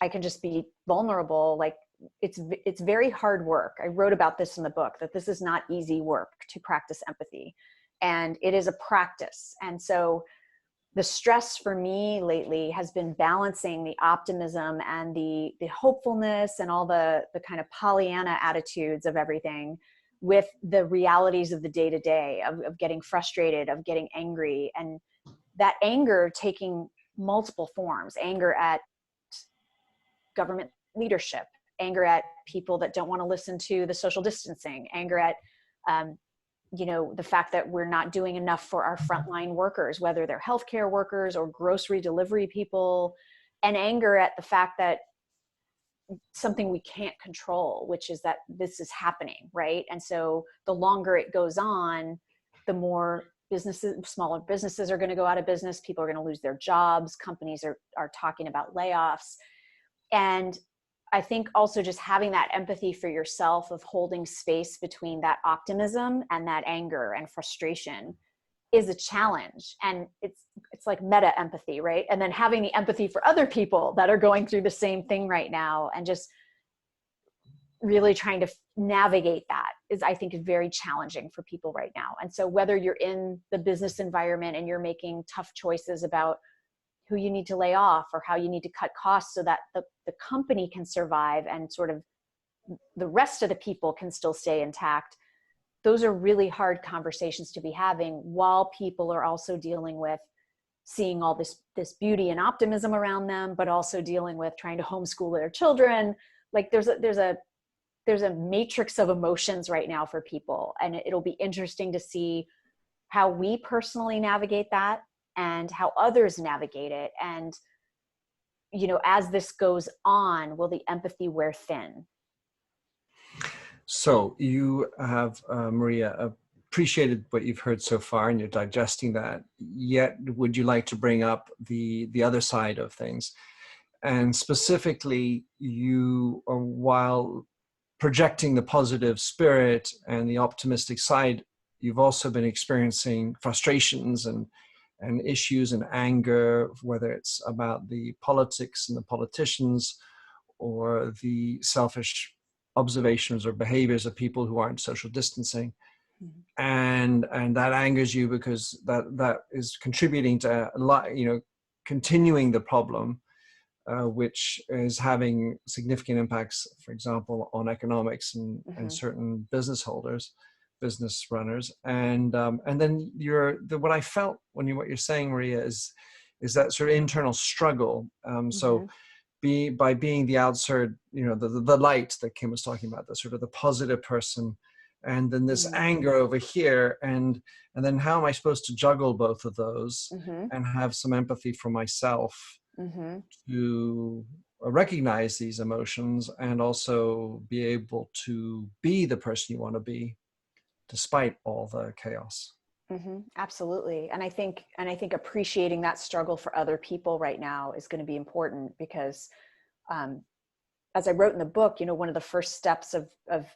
I can just be vulnerable. Like it's very hard work. I wrote about this in the book, that this is not easy work to practice empathy, and it is a practice. And so the stress for me lately has been balancing the optimism and the hopefulness and all the kind of Pollyanna attitudes of everything with the realities of the day-to-day of getting frustrated, of getting angry, and that anger taking multiple forms: anger at government leadership, anger at people that don't want to listen to the social distancing, anger at the fact that we're not doing enough for our frontline workers, whether they're healthcare workers or grocery delivery people, and anger at the fact that something we can't control, which is that this is happening, right? And so the longer it goes on, the more smaller businesses are going to go out of business. People are going to lose their jobs. Companies are talking about layoffs. And I think also just having that empathy for yourself, of holding space between that optimism and that anger and frustration, is a challenge. And it's like meta empathy, right? And then having the empathy for other people that are going through the same thing right now, and just really trying to navigate that is, I think, is very challenging for people right now. And so whether you're in the business environment and you're making tough choices about who you need to lay off or how you need to cut costs so that the company can survive and sort of the rest of the people can still stay intact, those are really hard conversations to be having, while people are also dealing with seeing all this beauty and optimism around them, but also dealing with trying to homeschool their children. Like there's a matrix of emotions right now for people, and it'll be interesting to see how we personally navigate that and how others navigate it. And, as this goes on, will the empathy wear thin? So you have, Maria, appreciated what you've heard so far, and you're digesting that. Yet, would you like to bring up the other side of things? And specifically, while projecting the positive spirit and the optimistic side, you've also been experiencing frustrations and issues and anger, whether it's about the politics and the politicians, or the selfish observations or behaviors of people who aren't social distancing. Mm-hmm. And that angers you because that is contributing to a lot, continuing the problem, which is having significant impacts, for example, on economics and, mm-hmm. and certain business runners. And then what I felt what you're saying, Maria, is that sort of internal struggle. Mm-hmm. So by being the outside, the light that Kim was talking about, the sort of the positive person, and then this mm-hmm. anger over here, and then how am I supposed to juggle both of those, mm-hmm. and have some empathy for myself, mm-hmm. to recognize these emotions and also be able to be the person you want to be despite all the chaos. Mm-hmm. Absolutely. And I think appreciating that struggle for other people right now is going to be important, because as I wrote in the book, one of the first steps of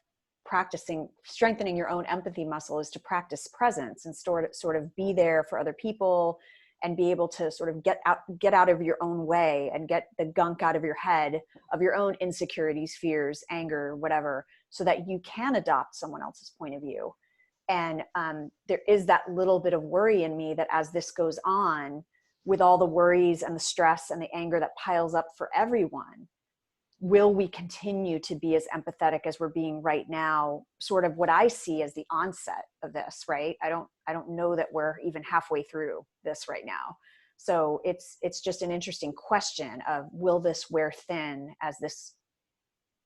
strengthening your own empathy muscle is to practice presence and sort of be there for other people, and be able to sort of get out of your own way and get the gunk out of your head of your own insecurities, fears, anger, whatever, so that you can adopt someone else's point of view. And there is that little bit of worry in me that as this goes on, with all the worries and the stress and the anger that piles up for everyone, will we continue to be as empathetic as we're being right now? Sort of what I see as the onset of this, right? I don't know that we're even halfway through this right now. So it's just an interesting question of, will this wear thin as this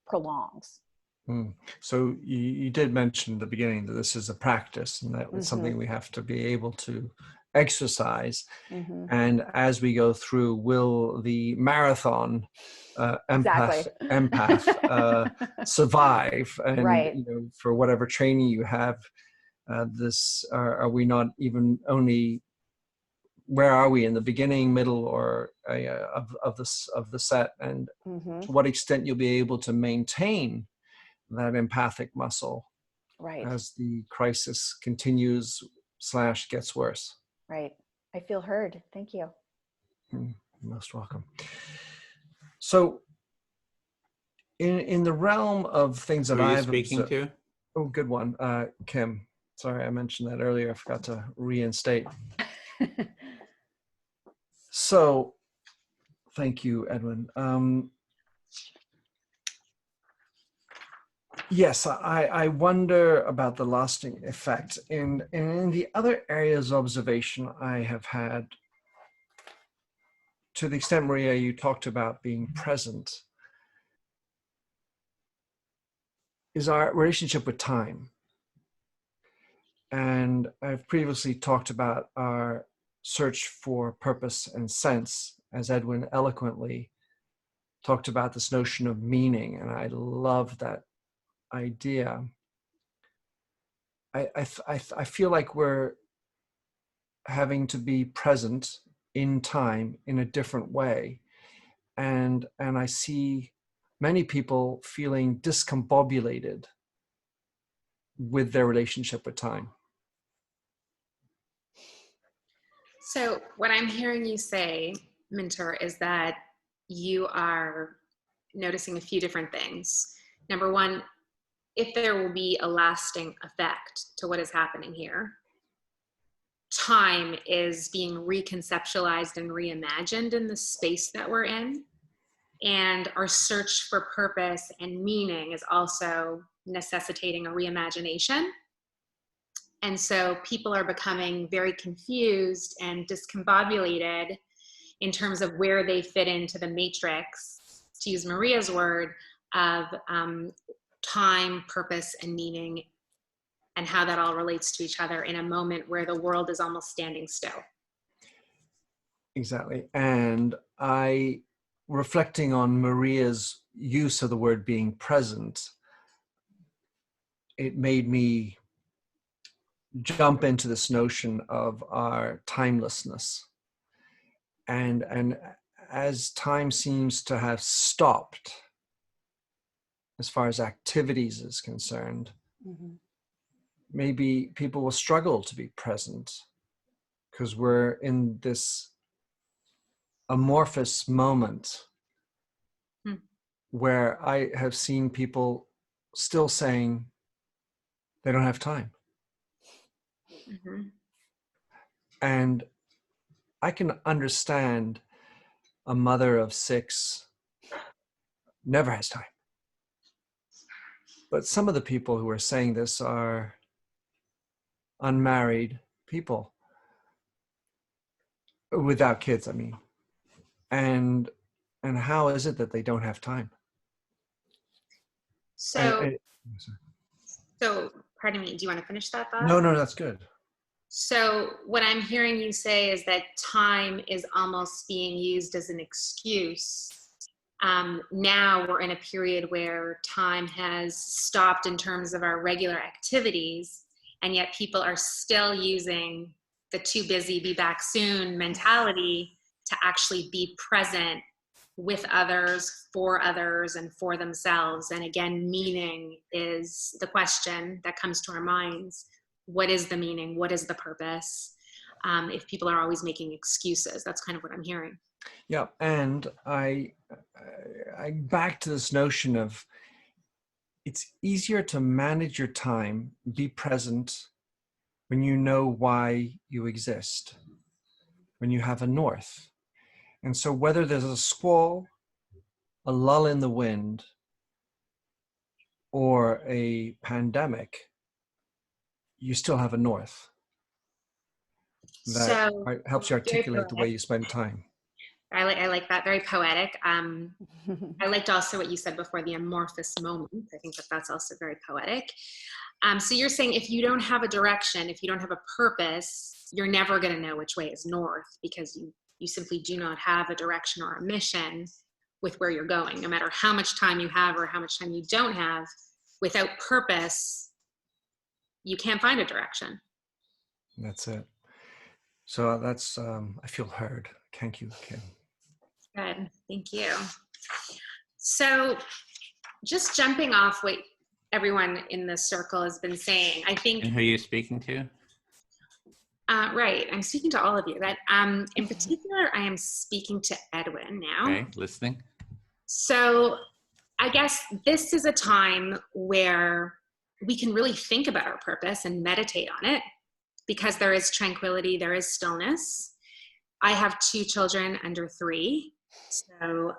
prolongs? Mm. So you did mention at the beginning that this is a practice and that it's something we have to be able to exercise. Mm-hmm. And as we go through, will the marathon Exactly. empath survive? And Right. you know, for whatever training you have, are we not even only, where are we in the beginning, middle, or of the set, and Mm-hmm. to what extent you'll be able to maintain that empathic muscle Right. as the crisis continues / gets worse. Right. I feel heard. Thank you. You're most welcome. So in the realm of things Who that are you I've speaking observed, to? oh, good one, Kim. Sorry, I mentioned that earlier. I forgot to reinstate. So thank you, Edwin. Yes, I wonder about the lasting effect. In the other areas of observation I have had, to the extent, Maria, you talked about being present, is our relationship with time. And I've previously talked about our search for purpose and sense, as Edwin eloquently talked about this notion of meaning, and I love that idea. I feel like we're having to be present in time in a different way, and I see many people feeling discombobulated with their relationship with time. So what I'm hearing you say, Minter, is that you are noticing a few different things. Number one, if there will be a lasting effect to what is happening here. Time is being reconceptualized and reimagined in the space that we're in. And our search for purpose and meaning is also necessitating a reimagination. And so people are becoming very confused and discombobulated in terms of where they fit into the matrix, to use Maria's word, of time, purpose, and meaning, and how that all relates to each other in a moment where the world is almost standing still. Exactly. And reflecting on Maria's use of the word being present, it made me jump into this notion of our timelessness. And as time seems to have stopped, as far as activities is concerned, maybe people will struggle to be present because we're in this amorphous moment where I have seen people still saying they don't have time. And I can understand a mother of 6 never has time. But some of the people who are saying this are unmarried people without kids, I mean. And how is it that they don't have time? So pardon me, do you want to finish that thought? No, that's good. So what I'm hearing you say is that time is almost being used as an excuse. Now we're in a period where time has stopped in terms of our regular activities, and yet people are still using the too busy, be back soon mentality to actually be present with others, and for themselves. And again, meaning is the question that comes to our minds. What is the meaning? What is the purpose? If people are always making excuses, that's kind of what I'm hearing. Yeah, and I back to this notion of it's easier to manage your time, be present when you know why you exist, when you have a north. And so whether there's a squall, a lull in the wind, or a pandemic, you still have a north that helps you articulate the way you spend time. I like that. Very poetic. I liked also what you said before, the amorphous moment. I think that that's also very poetic. So you're saying if you don't have a direction, if you don't have a purpose, you're never going to know which way is north, because you simply do not have a direction or a mission with where you're going. No matter how much time you have or how much time you don't have, without purpose, you can't find a direction. That's it. So that's, I feel heard. Thank you, Kim. Good, thank you. So just jumping off what everyone in the circle has been saying, I think— And who are you speaking to? Right, I'm speaking to all of you. That in particular, I am speaking to Edwin now. Okay, listening. So I guess this is a time where we can really think about our purpose and meditate on it, because there is tranquility, there is stillness. I have 2 children under 3, so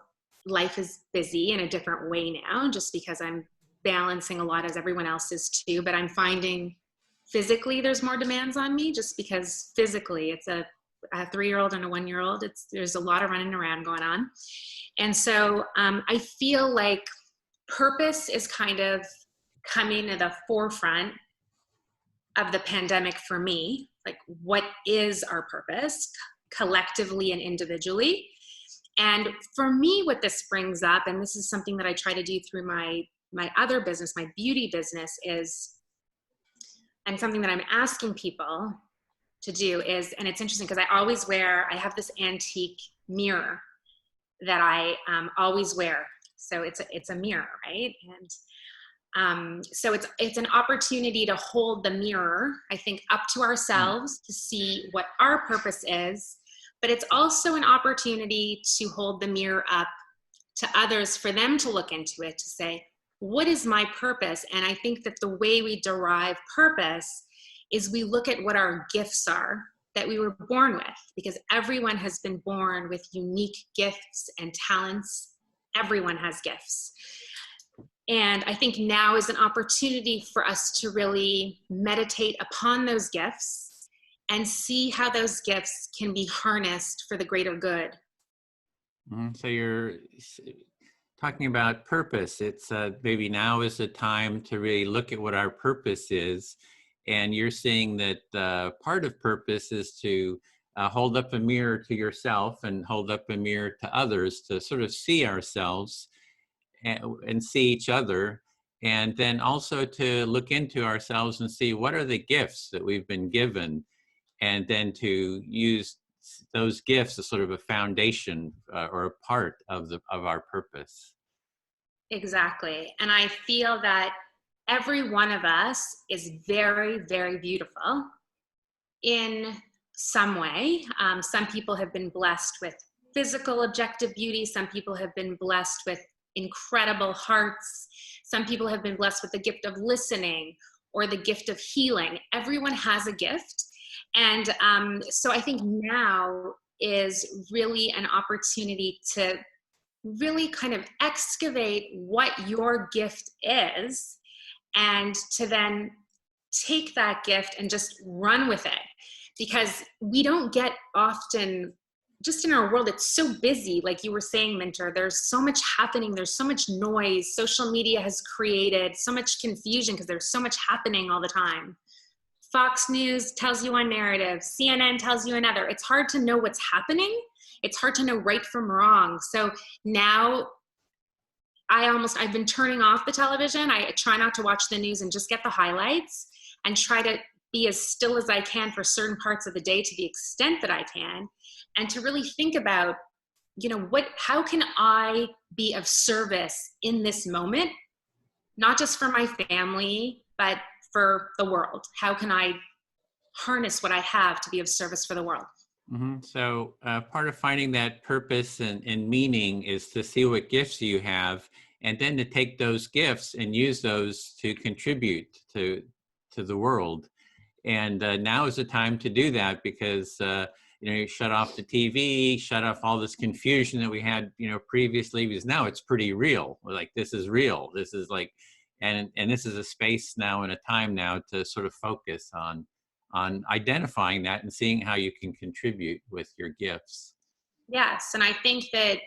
life is busy in a different way now, just because I'm balancing a lot as everyone else is too, but I'm finding physically there's more demands on me, just because physically it's a 3-year-old and a 1-year-old. There's a lot of running around going on. And so I feel like purpose is kind of coming to the forefront of the pandemic for me. Like, what is our purpose collectively and individually? And for me, what this brings up, and this is something that I try to do through my other business, my beauty business, is, and something that I'm asking people to do is, and it's interesting because I have this antique mirror that I always wear. So it's a mirror, right? And so it's an opportunity to hold the mirror, I think, up to ourselves to see what our purpose is, but it's also an opportunity to hold the mirror up to others, for them to look into it, to say, what is my purpose? And I think that the way we derive purpose is we look at what our gifts are that we were born with, because everyone has been born with unique gifts and talents. Everyone has gifts. And I think now is an opportunity for us to really meditate upon those gifts and see how those gifts can be harnessed for the greater good. So you're talking about purpose. It's maybe now is the time to really look at what our purpose is. And you're seeing that part of purpose is to hold up a mirror to yourself and hold up a mirror to others, to sort of see ourselves and see each other. And then also to look into ourselves and see what are the gifts that we've been given, and then to use those gifts as sort of a foundation or a part of our purpose. Exactly. And I feel that every one of us is very, very beautiful in some way. Some people have been blessed with physical objective beauty. Some people have been blessed with incredible hearts. Some people have been blessed with the gift of listening or the gift of healing. Everyone has a gift. And so I think now is really an opportunity to really kind of excavate what your gift is, and to then take that gift and just run with it. Because we don't get often, just in our world, it's so busy. Like you were saying, Minter, there's so much happening. There's so much noise. Social media has created so much confusion because there's so much happening all the time. Fox News tells you one narrative, CNN tells you another. It's hard to know what's happening. It's hard to know right from wrong. So now I've been turning off the television. I try not to watch the news and just get the highlights, and try to be as still as I can for certain parts of the day, to the extent that I can, and to really think about, how can I be of service in this moment, not just for my family, but for the world. How can I harness what I have to be of service for the world? Mm-hmm. So part of finding that purpose and meaning is to see what gifts you have, and then to take those gifts and use those to contribute to the world. And now is the time to do that, because you shut off the TV, shut off all this confusion that we had previously, because now it's pretty real. Like, this is real. This is like, and this is a space now and a time now to sort of focus on identifying that and seeing how you can contribute with your gifts. Yes, and I think that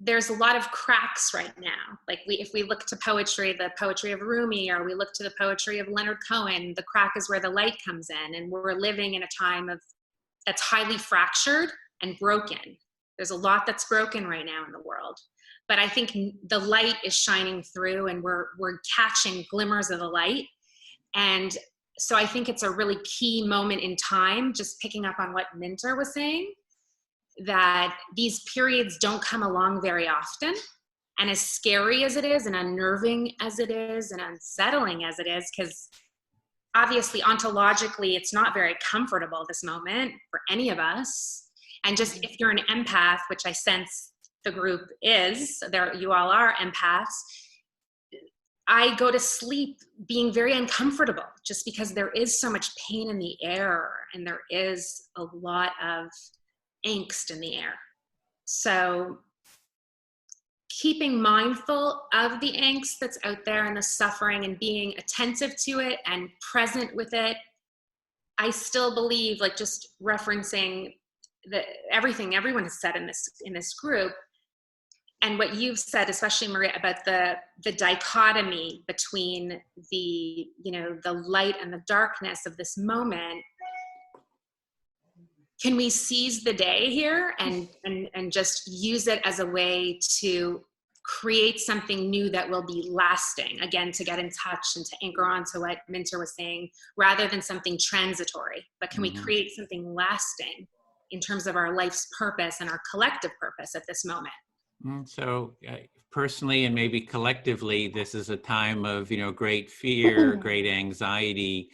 there's a lot of cracks right now. Like if we look to poetry, the poetry of Rumi, or we look to the poetry of Leonard Cohen, the crack is where the light comes in, and we're living in a time that's highly fractured and broken. There's a lot that's broken right now in the world, but I think the light is shining through, and we're catching glimmers of the light. And so I think it's a really key moment in time, just picking up on what Minter was saying, that these periods don't come along very often. And as scary as it is, and unnerving as it is, and unsettling as it is, because obviously ontologically it's not very comfortable this moment for any of us. And just if you're an empath, which I sense the group is, there you all are empaths, I go to sleep being very uncomfortable, just because there is so much pain in the air, and there is a lot of angst in the air. So keeping mindful of the angst that's out there and the suffering, and being attentive to it and present with it. I still believe, like just referencing everything everyone has said in this group, and what you've said, especially Maria, about the dichotomy between the light and the darkness of this moment. Can we seize the day here and just use it as a way to create something new that will be lasting? Again, to get in touch and to anchor on to what Minter was saying, rather than something transitory, but can we create something lasting in terms of our life's purpose and our collective purpose at this moment? So personally, and maybe collectively, this is a time of, great fear, great anxiety.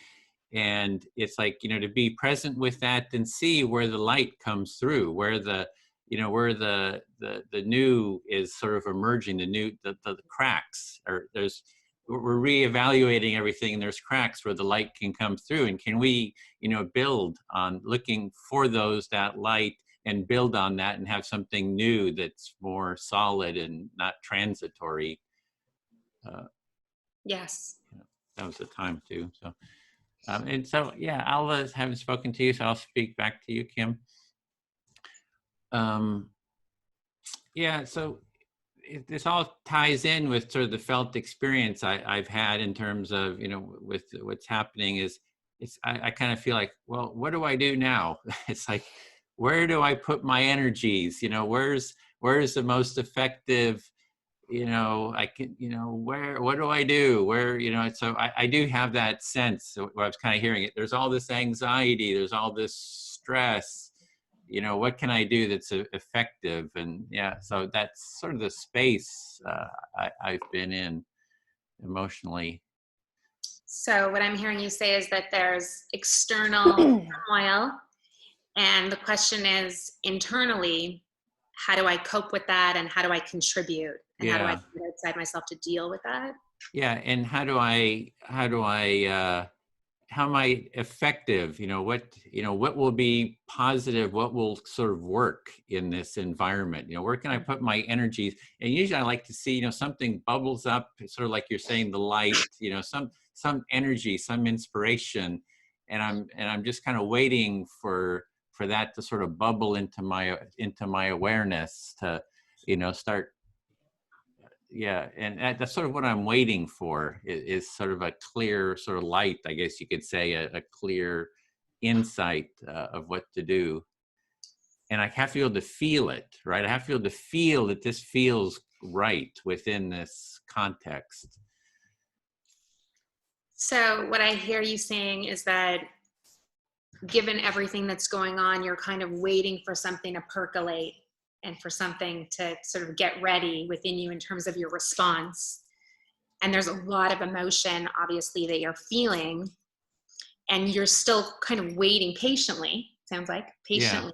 And it's like, to be present with that and see where the light comes through, where the new is sort of emerging, the cracks, or we're reevaluating everything, and there's cracks where the light can come through. And can we, build on looking for that light, and build on that, and have something new that's more solid and not transitory. Yes. That was the time too. So, and so, yeah, Alva haven't spoken to you, so I'll speak back to you, Kim. Yeah, so this all ties in with sort of the felt experience I've had in terms of, with what's happening is, I kind of feel like, well, what do I do now? It's like, where do I put my energies? Where's the most effective, I can, what do I do? So I do have that sense where I was kind of hearing it. There's all this anxiety, there's all this stress, what can I do that's effective? And yeah, so that's sort of the space I've been in emotionally. So what I'm hearing you say is that there's external turmoil, and the question is, internally, how do I cope with that, and how do I contribute, and how do I get outside myself to deal with that? Yeah, and how am I effective? What will be positive? What will sort of work in this environment? Where can I put my energies? And usually I like to see, something bubbles up, sort of like you're saying, the light, some energy, some inspiration, and I'm just kind of waiting for that to sort of bubble into my awareness to, start. Yeah, and that's sort of what I'm waiting for is sort of a clear sort of light, I guess you could say, a clear insight of what to do. And I have to be able to feel it, right? I have to be able to feel that this feels right within this context. So what I hear you saying is that given everything that's going on, you're kind of waiting for something to percolate and for something to sort of get ready within you in terms of your response. And there's a lot of emotion, obviously, that you're feeling, and you're still kind of waiting patiently, sounds like, patiently,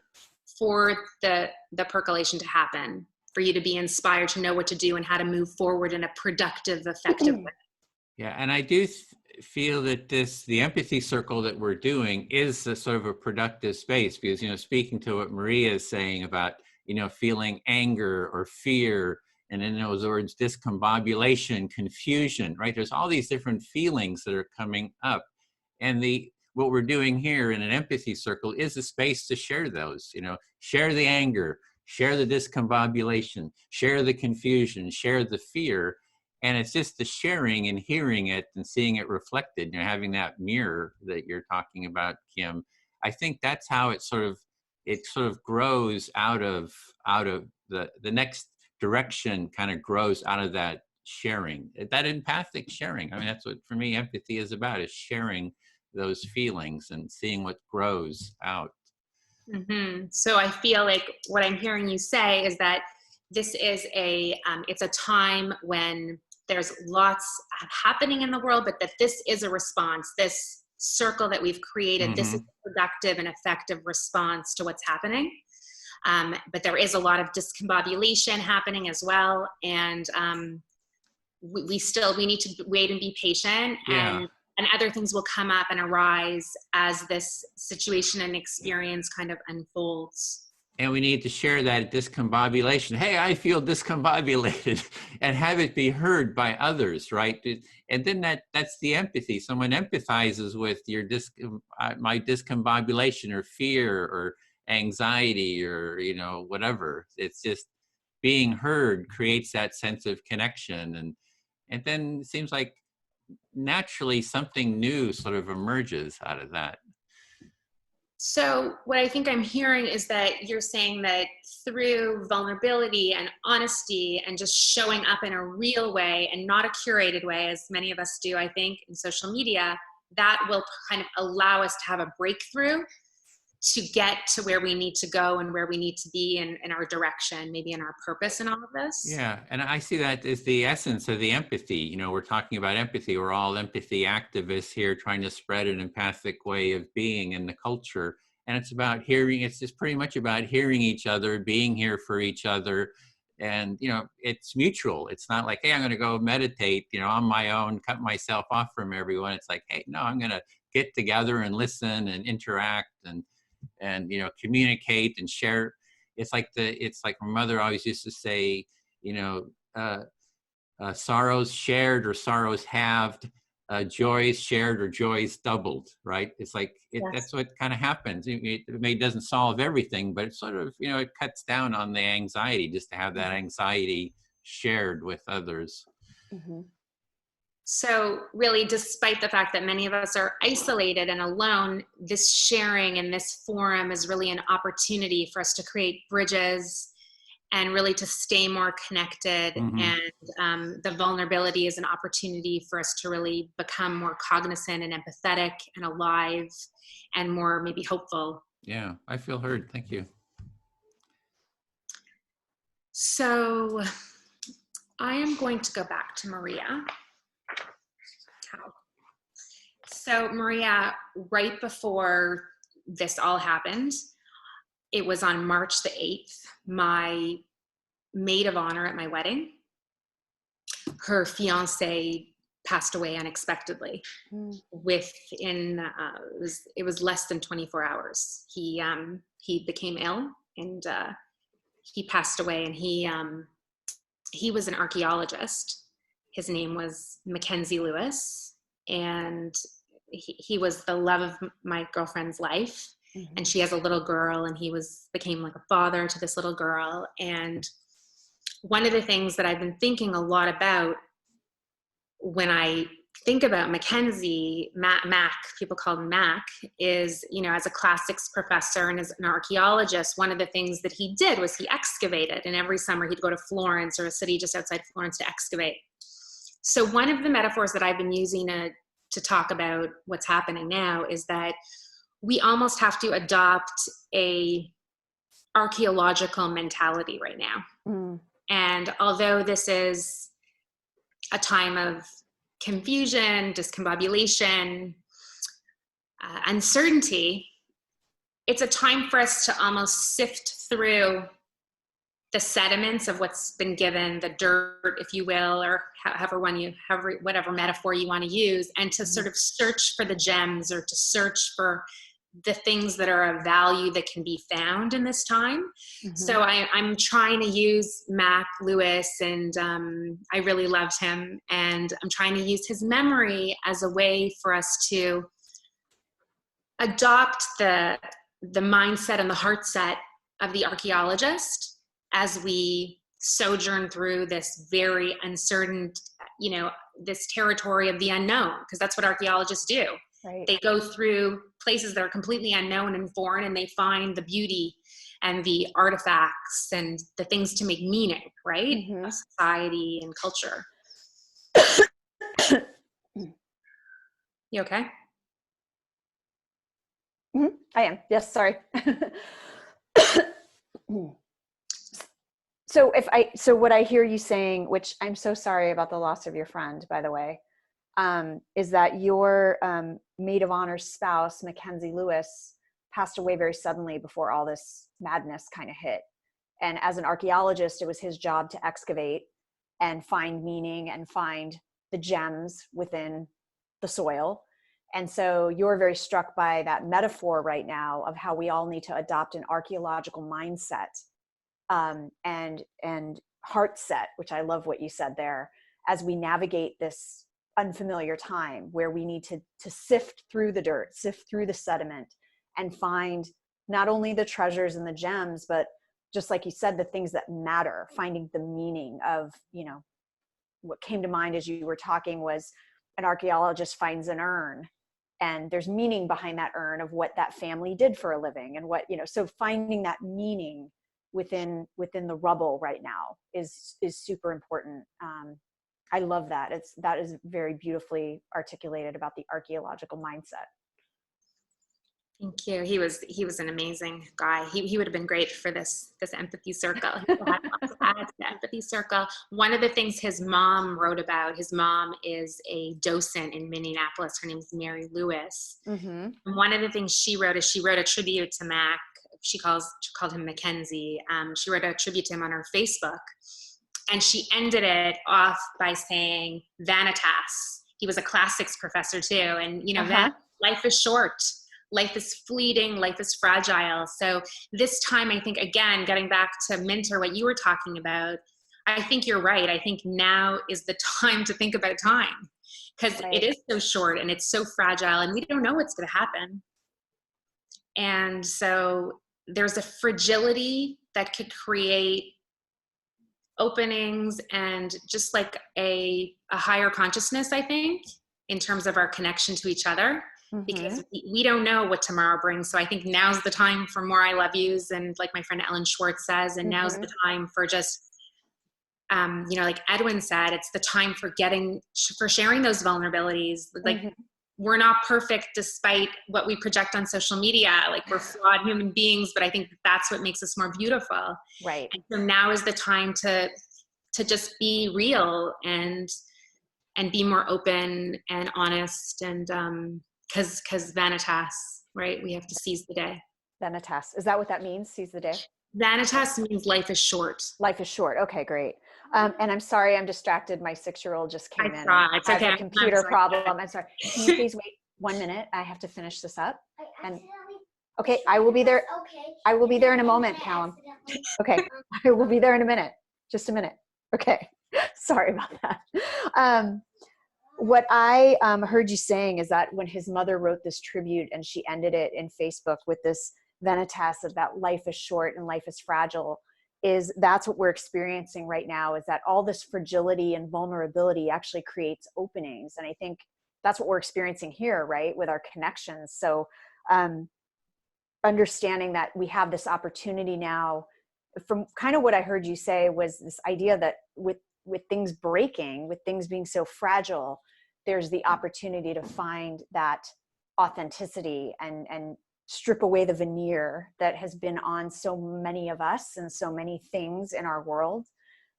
for the percolation to happen, for you to be inspired to know what to do and how to move forward in a productive, effective way. Yeah, and I do feel that the empathy circle that we're doing is a sort of a productive space, because, speaking to what Maria is saying about, feeling anger or fear, and in those words, discombobulation, confusion, right? There's all these different feelings that are coming up. And what we're doing here in an empathy circle is a space to share those, share the anger, share the discombobulation, share the confusion, share the fear. And it's just the sharing and hearing it and seeing it reflected, having that mirror that you're talking about, Kim. I think that's how it sort of grows out of the next direction, kind of grows out of that sharing, that empathic sharing. I mean, that's what, for me, empathy is about, is sharing those feelings and seeing what grows out. So I feel like what I'm hearing you say is that this is it's a time when there's lots happening in the world, but that this is a response. This circle that we've created, this is a productive and effective response to what's happening. But there is a lot of discombobulation happening as well. And we need to wait and be patient. Yeah. And other things will come up and arise as this situation and experience kind of unfolds. And we need to share that discombobulation. Hey, I feel discombobulated, and have it be heard by others, right? And then that's the empathy. Someone empathizes with your my discombobulation or fear or anxiety or, whatever. It's just being heard creates that sense of connection. And then it seems like naturally something new sort of emerges out of that. So what I think I'm hearing is that you're saying that through vulnerability and honesty and just showing up in a real way and not a curated way, as many of us do, I think, in social media, that will kind of allow us to have a breakthrough to get to where we need to go and where we need to be in our direction, maybe in our purpose in all of this. Yeah, and I see that as the essence of the empathy. We're talking about empathy. We're all empathy activists here trying to spread an empathic way of being in the culture. And it's about hearing, it's just pretty much about hearing each other, being here for each other. And, it's mutual. It's not like, hey, I'm going to go meditate, on my own, cut myself off from everyone. It's like, hey, no, I'm going to get together and listen and interact and communicate and share. It's like my mother always used to say, sorrows shared or sorrows halved, joys shared or joys doubled, right? It's like Yes. That's what kind of happens. It doesn't solve everything, but it sort of it cuts down on the anxiety just to have that anxiety shared with others. So really, despite the fact that many of us are isolated and alone, this sharing and this forum is really an opportunity for us to create bridges and really to stay more connected. And the vulnerability is an opportunity for us to really become more cognizant and empathetic and alive and more maybe hopeful. Yeah, I feel heard. Thank you. So I am going to go back to Maria. So Maria, right before this all happened, it was on March the 8th, my maid of honor at my wedding, her fiance passed away unexpectedly. Within, it was less than 24 hours. He became ill and he passed away, and he was an archaeologist. His name was Mackenzie Lewis, and he was the love of my girlfriend's life. And she has a little girl, and he became like a father to this little girl. And one of the things that I've been thinking a lot about when I think about Mackenzie, Mac, people call him Mac, is, as a classics professor and as an archaeologist, one of the things that he did was he excavated. And every summer he'd go to Florence, or a city just outside Florence, to excavate. So one of the metaphors that I've been using to talk about what's happening now is that we almost have to adopt a archaeological mentality right now. And although this is a time of confusion, discombobulation, uncertainty, it's a time for us to almost sift through the sediments of what's been given, the dirt, if you will, or whatever metaphor you want to use, and to sort of search for the gems, or to search for the things that are of value that can be found in this time. So I'm trying to use Mac Lewis, and I really loved him, and I'm trying to use his memory as a way for us to adopt the mindset and the heart set of the archaeologist as we sojourn through this very uncertain, this territory of the unknown, because that's what archaeologists do. Right. They go through places that are completely unknown and foreign, and they find the beauty and the artifacts and the things to make meaning, right? Mm-hmm. Of society and culture. You okay? Mm-hmm. I am. Yes, sorry. So what I hear you saying, which I'm so sorry about the loss of your friend, by the way, is that your maid of honor spouse, Mackenzie Lewis, passed away very suddenly before all this madness kind of hit. And as an archaeologist, it was his job to excavate and find meaning and find the gems within the soil. And so you're very struck by that metaphor right now of how we all need to adopt an archaeological mindset and heart set, which I love what you said there, as we navigate this unfamiliar time where we need to sift through the dirt, sift through the sediment, and find not only the treasures and the gems, but just like you said, the things that matter, finding the meaning of, what came to mind as you were talking was an archaeologist finds an urn, and there's meaning behind that urn of what that family did for a living and what, so finding that meaning within the rubble right now is super important. I love that. That is very beautifully articulated about the archaeological mindset. Thank you. He was an amazing guy. He would have been great for this empathy circle. He had lots of ads, the empathy circle. One of the things his mom wrote about, his mom is a docent in Minneapolis. Her name is Mary Lewis. Mm-hmm. And one of the things she wrote is she wrote a tribute to Mac. She called him Mackenzie. She wrote a tribute to him on her Facebook. And she ended it off by saying, Vanitas. He was a classics professor too. And, life is short. Life is fleeting, life is fragile. So this time, I think, again, getting back to Minter, what you were talking about, I think you're right. I think now is the time to think about time, because it is so short and it's so fragile and we don't know what's going to happen. And so there's a fragility that could create openings and just like a higher consciousness, I think, in terms of our connection to each other. Mm-hmm. Because we don't know what tomorrow brings. So I think now's the time for more I love yous. And like my friend Ellen Schwartz says, and now's the time for just, like Edwin said, it's the time for sharing those vulnerabilities. Like we're not perfect despite what we project on social media. Like we're flawed human beings, but I think that's what makes us more beautiful. Right. And so now is the time to just be real and be more open and honest and, because vanitas, right? We have to seize the day. Vanitas. Is that what that means? Seize the day? Vanitas means life is short. Life is short. Okay, great. And I'm sorry, I'm distracted. My 6-year-old just came in. It's okay. A computer problem. I'm sorry. Can you please wait 1 minute? I have to finish this up. And okay, I will be there. Okay. I will be there in a moment, Callum. Okay, I will be there in a minute. Just a minute. Okay. Sorry about that. What I heard you saying is that when his mother wrote this tribute and she ended it in Facebook with this vanitas of that life is short and life is fragile, that's what we're experiencing right now, is that all this fragility and vulnerability actually creates openings. And I think that's what we're experiencing here, right, with our connections. So understanding that we have this opportunity now, from kind of what I heard you say was this idea that with things breaking, with things being so fragile, there's the opportunity to find that authenticity and strip away the veneer that has been on so many of us and so many things in our world.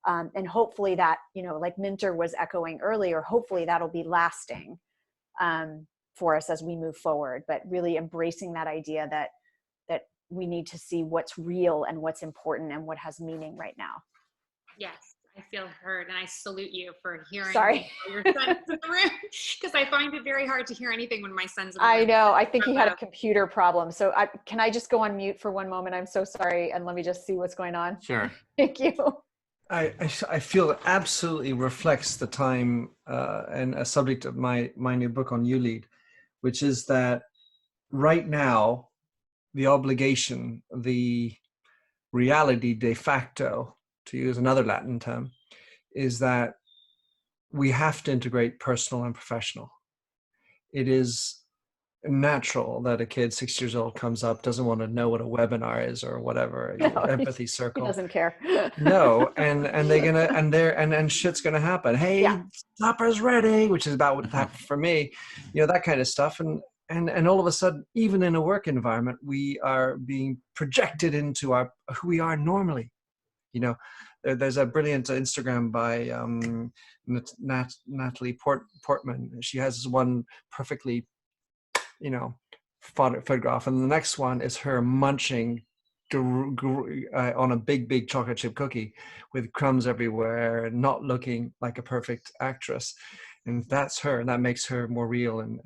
And hopefully that, like Minter was echoing earlier, hopefully that'll be lasting for us as we move forward, but really embracing that idea that we need to see what's real and what's important and what has meaning right now. Yes. I feel heard, and I salute you for hearing your son's in the room, because I find it very hard to hear anything when my son's in the room. I know. I think he had a computer problem. So can I just go on mute for 1 moment? I'm so sorry. And let me just see what's going on. Sure. Thank you. I feel it absolutely reflects the time and a subject of my new book on You Lead, which is that right now, the obligation, the reality de facto, to use another Latin term, is that we have to integrate personal and professional. It is natural that a kid 6 years old comes up, doesn't want to know what a webinar is or whatever, No, empathy he circle. doesn't care. No, and they're gonna and shit's gonna happen. Yeah. Hey, supper's ready, which is about what happened for me, that kind of stuff. And all of a sudden, even in a work environment, we are being projected into who we are normally. There's a brilliant Instagram by Natalie Portman. She has this one perfectly, photograph, and the next one is her munching on a big chocolate chip cookie with crumbs everywhere, not looking like a perfect actress. And that's her, and that makes her more real. And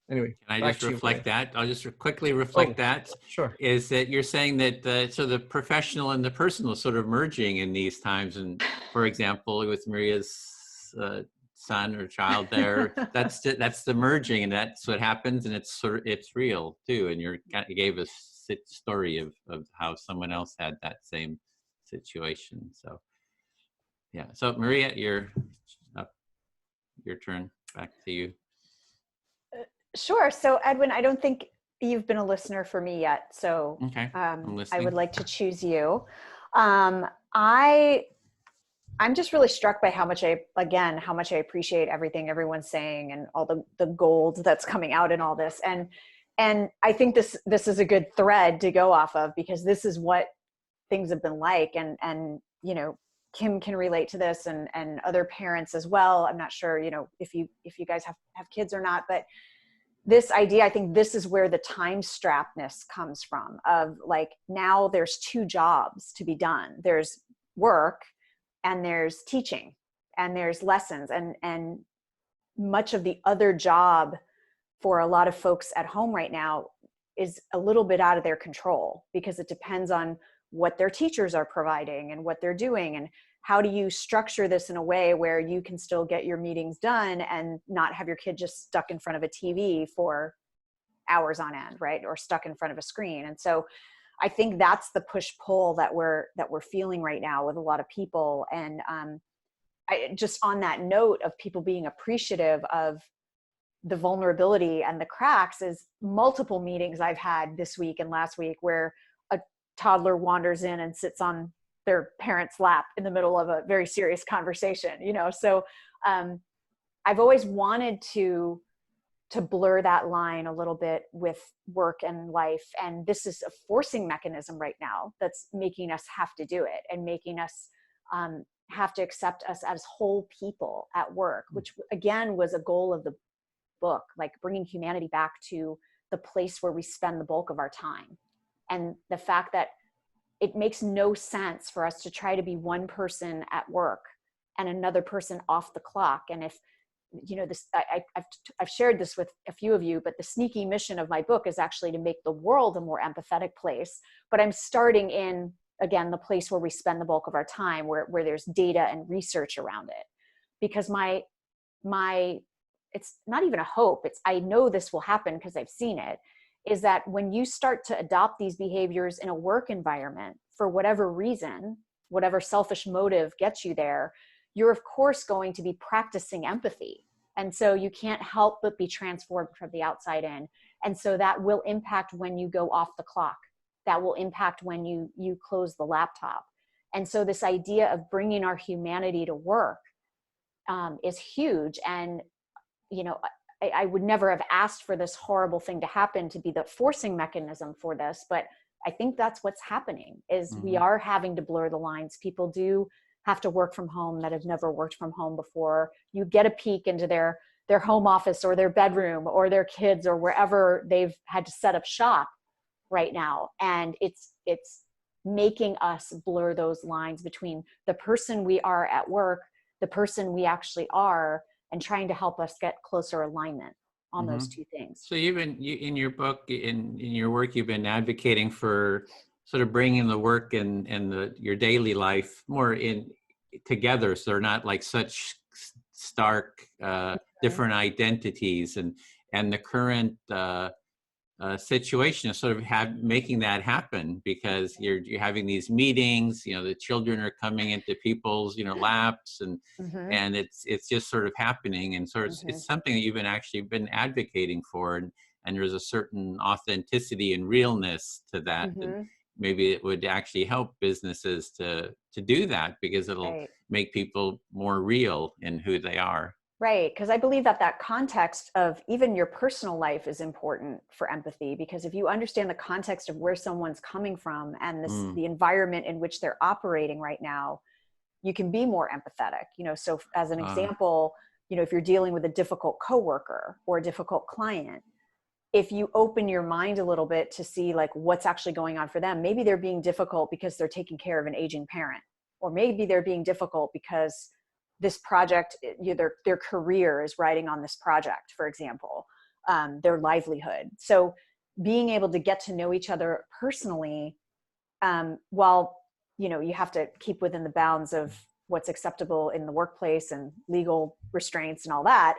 anyway, Can I just reflect that? I'll just quickly reflect that. Sure. Is that you're saying that the professional and the personal sort of merging in these times, and for example, with Maria's son or child there, that's the merging, and that's what happens, and it's real too. And you gave us a story of how someone else had that same situation. So yeah. So Maria, your turn. Back to you. Sure. So Edwin, I don't think you've been a listener for me yet. So Okay, I'm listening. I would like to choose you. I'm just really struck by how much I appreciate everything everyone's saying and all the gold that's coming out in all this. And I think this is a good thread to go off of, because this is what things have been like. And Kim can relate to this, and other parents as well. I'm not sure, if you guys have kids or not, but this idea, I think this is where the time strappedness comes from, of like, now there's two jobs to be done. There's work and there's teaching and there's lessons, and much of the other job for a lot of folks at home right now is a little bit out of their control, because it depends on what their teachers are providing and what they're doing, and how do you structure this in a way where you can still get your meetings done and not have your kid just stuck in front of a TV for hours on end, right? Or stuck in front of a screen. And so I think that's the push-pull that we're feeling right now with a lot of people. And I just, on that note of people being appreciative of the vulnerability and the cracks, is multiple meetings I've had this week and last week where a toddler wanders in and sits on their parent's lap in the middle of a very serious conversation, So I've always wanted to blur that line a little bit with work and life. And this is a forcing mechanism right now that's making us have to do it, and making us have to accept us as whole people at work, which again was a goal of the book, like bringing humanity back to the place where we spend the bulk of our time. And the fact that it makes no sense for us to try to be one person at work and another person off the clock. And if, this, I've shared this with a few of you, but the sneaky mission of my book is actually to make the world a more empathetic place. But I'm starting in, again, the place where we spend the bulk of our time, where there's data and research around it. Because my it's not even a hope, I know this will happen because I've seen it, is that when you start to adopt these behaviors in a work environment, for whatever reason, whatever selfish motive gets you there, you're of course going to be practicing empathy. And so you can't help but be transformed from the outside in. And so that will impact when you go off the clock. That will impact when you close the laptop. And so this idea of bringing our humanity to work is huge. And, I would never have asked for this horrible thing to happen to be the forcing mechanism for this, but I think that's what's happening, is we are having to blur the lines. People do have to work from home that have never worked from home before. You get a peek into their home office or their bedroom or their kids or wherever they've had to set up shop right now. And it's making us blur those lines between the person we are at work, the person we actually are, and trying to help us get closer alignment on those two things. So in your book, in your work, you've been advocating for sort of bringing the work and your daily life more in together, so they're not like such stark different identities, and the current situation of sort of making that happen, because you're having these meetings, the children are coming into people's, laps, Mm-hmm. and it's just sort of happening, and sort of Mm-hmm. it's something that you've actually been advocating for, and there's a certain authenticity and realness to that, and Mm-hmm. maybe it would actually help businesses to do that, because it'll Right. make people more real in who they are. Right, because I believe that context of even your personal life is important for empathy, because if you understand the context of where someone's coming from and the environment in which they're operating right now, you can be more empathetic. So as an example, if you're dealing with a difficult coworker or a difficult client, if you open your mind a little bit to see like what's actually going on for them, maybe they're being difficult because they're taking care of an aging parent, or maybe they're being difficult because this project, their career is riding on this project, for example, their livelihood. So being able to get to know each other personally, while, you have to keep within the bounds of what's acceptable in the workplace and legal restraints and all that,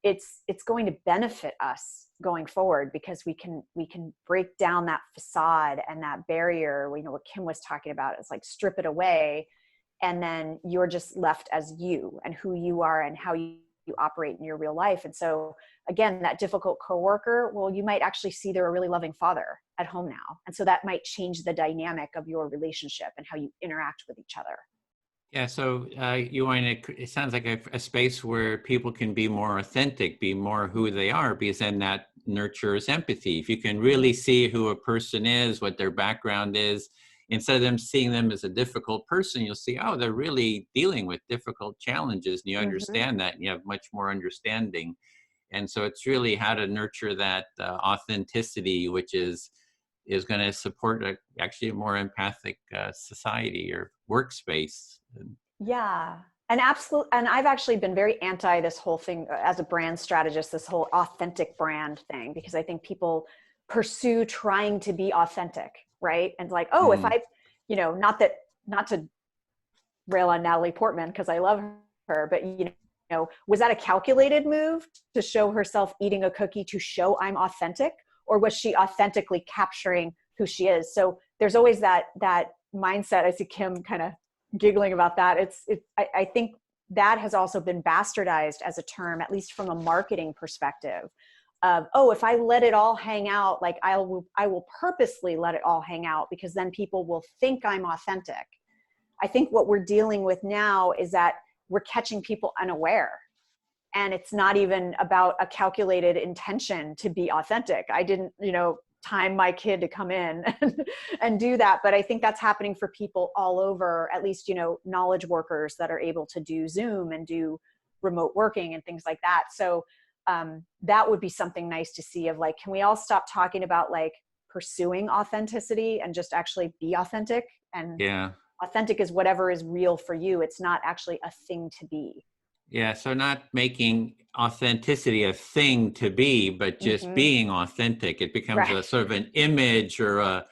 it's going to benefit us going forward, because we can break down that facade and that barrier. What Kim was talking about is like strip it away, and then you're just left as you and who you are and how you operate in your real life. And so again, that difficult coworker, well, you might actually see they're a really loving father at home now. And so that might change the dynamic of your relationship and how you interact with each other. Yeah, so you want it sounds like a space where people can be more authentic, be more who they are, because then that nurtures empathy. If you can really see who a person is, what their background is, instead of them seeing them as a difficult person, you'll see, oh, they're really dealing with difficult challenges, and you understand that, and you have much more understanding. And so it's really how to nurture that authenticity, which is going to support actually a more empathic society or workspace. Yeah. And I've actually been very anti this whole thing as a brand strategist, this whole authentic brand thing, because I think people pursue trying to be authentic, right? And like, oh, if I, not to rail on Natalie Portman, because I love her, but was that a calculated move to show herself eating a cookie to show I'm authentic, or was she authentically capturing who she is? So there's always that mindset. I see Kim kind of giggling about that. I think that has also been bastardized as a term, at least from a marketing perspective, of, oh, if I let it all hang out, like I will purposely let it all hang out, because then people will think I'm authentic. I think what we're dealing with now is that we're catching people unaware, and it's not even about a calculated intention to be authentic. I didn't, time my kid to come in and do that. But I think that's happening for people all over, at least, knowledge workers that are able to do Zoom and do remote working and things like that. So that would be something nice to see, of like, can we all stop talking about like pursuing authenticity and just actually be authentic? And authentic is whatever is real for you. It's not actually a thing to be. Yeah, so not making authenticity a thing to be, but just being authentic. It becomes a sort of an image or a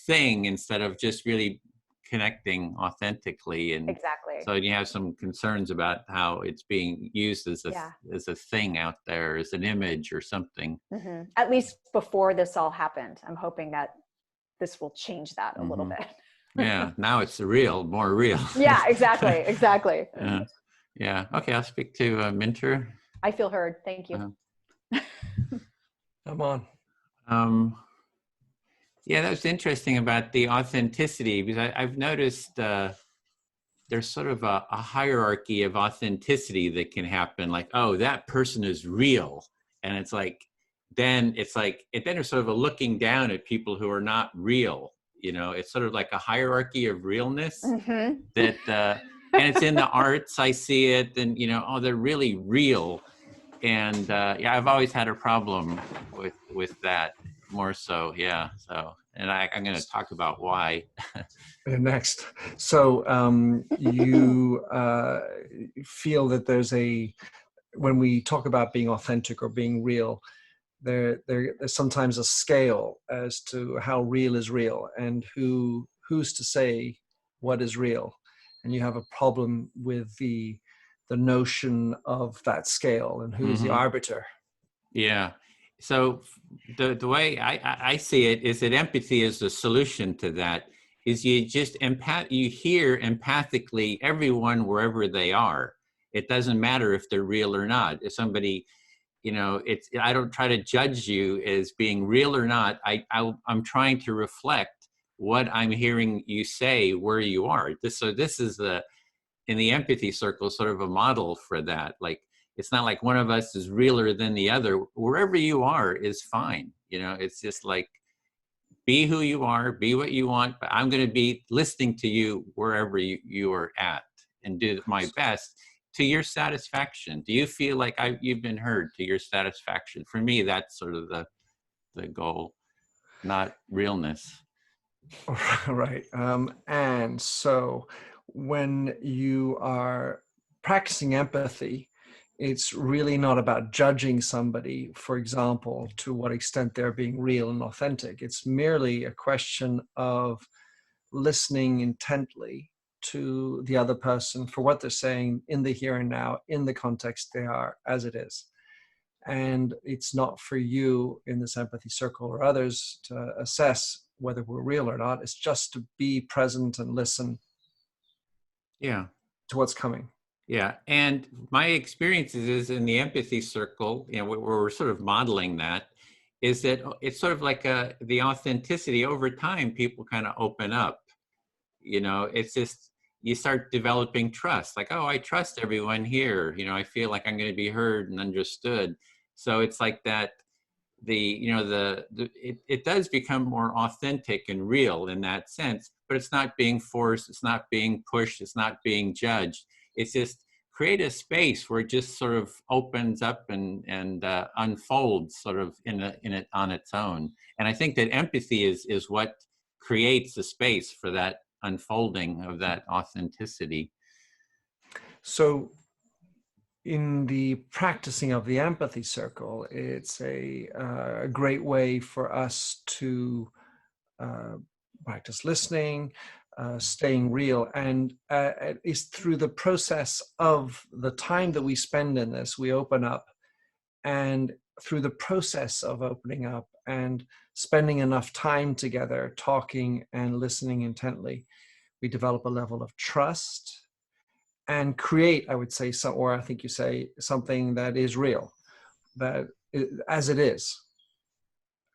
thing, instead of just really connecting authentically. And exactly. So you have some concerns about how it's being used as a thing out there, as an image or something. At least before this all happened. I'm hoping that this will change that a little bit. Yeah, now it's more real. Yeah, exactly. Yeah. Okay, I'll speak to Minter. I feel heard. Thank you. Come on. Yeah, that's interesting about the authenticity, because I've noticed there's sort of a hierarchy of authenticity that can happen. Like, oh, that person is real, and it's like, then there's sort of a looking down at people who are not real. It's sort of like a hierarchy of realness that. And it's in the arts, I see it, and oh, they're really real, and I've always had a problem with that, more so, So, and I'm going to talk about why. Next, so you feel that there's when we talk about being authentic or being real, there's sometimes a scale as to how real is real, and who's to say what is real. And you have a problem with the notion of that scale and who's the arbiter. Yeah. So the way I see it is that empathy is the solution to that. Is you just you hear empathically everyone wherever they are. It doesn't matter if they're real or not. If somebody, I don't try to judge you as being real or not. I'm trying to reflect what I'm hearing you say where you are. This is in the empathy circle, sort of a model for that. Like, it's not like one of us is realer than the other. Wherever you are is fine. It's just like, be who you are, be what you want, but I'm going to be listening to you wherever you are at, and do my best to your satisfaction. Do you feel like you've been heard to your satisfaction? For me, that's sort of the goal, not realness. Right. And so when you are practicing empathy, it's really not about judging somebody, for example, to what extent they're being real and authentic. It's merely a question of listening intently to the other person for what they're saying in the here and now, in the context they are, as it is. And it's not for you in this empathy circle or others to assess whether we're real or not. It's just to be present and listen Yeah. to what's coming. Yeah. And my experiences is in the empathy circle, where we're sort of modeling that, is that it's sort of like the authenticity over time. People kind of open up. It's just, you start developing trust. Like, oh, I trust everyone here. I feel like I'm going to be heard and understood. So it's like that. It does become more authentic and real in that sense, but it's not being forced. It's not being pushed. It's not being judged. It's just create a space where it just sort of opens up and unfolds sort of in it on its own. And I think that empathy is what creates the space for that unfolding of that authenticity. So in the practicing of the empathy circle, it's a great way for us to practice listening, staying real, and is through the process of the time that we spend in this, we open up, and through the process of opening up and spending enough time together, talking and listening intently, we develop a level of trust and create, I would say, or I think you say, something that is real, as it is,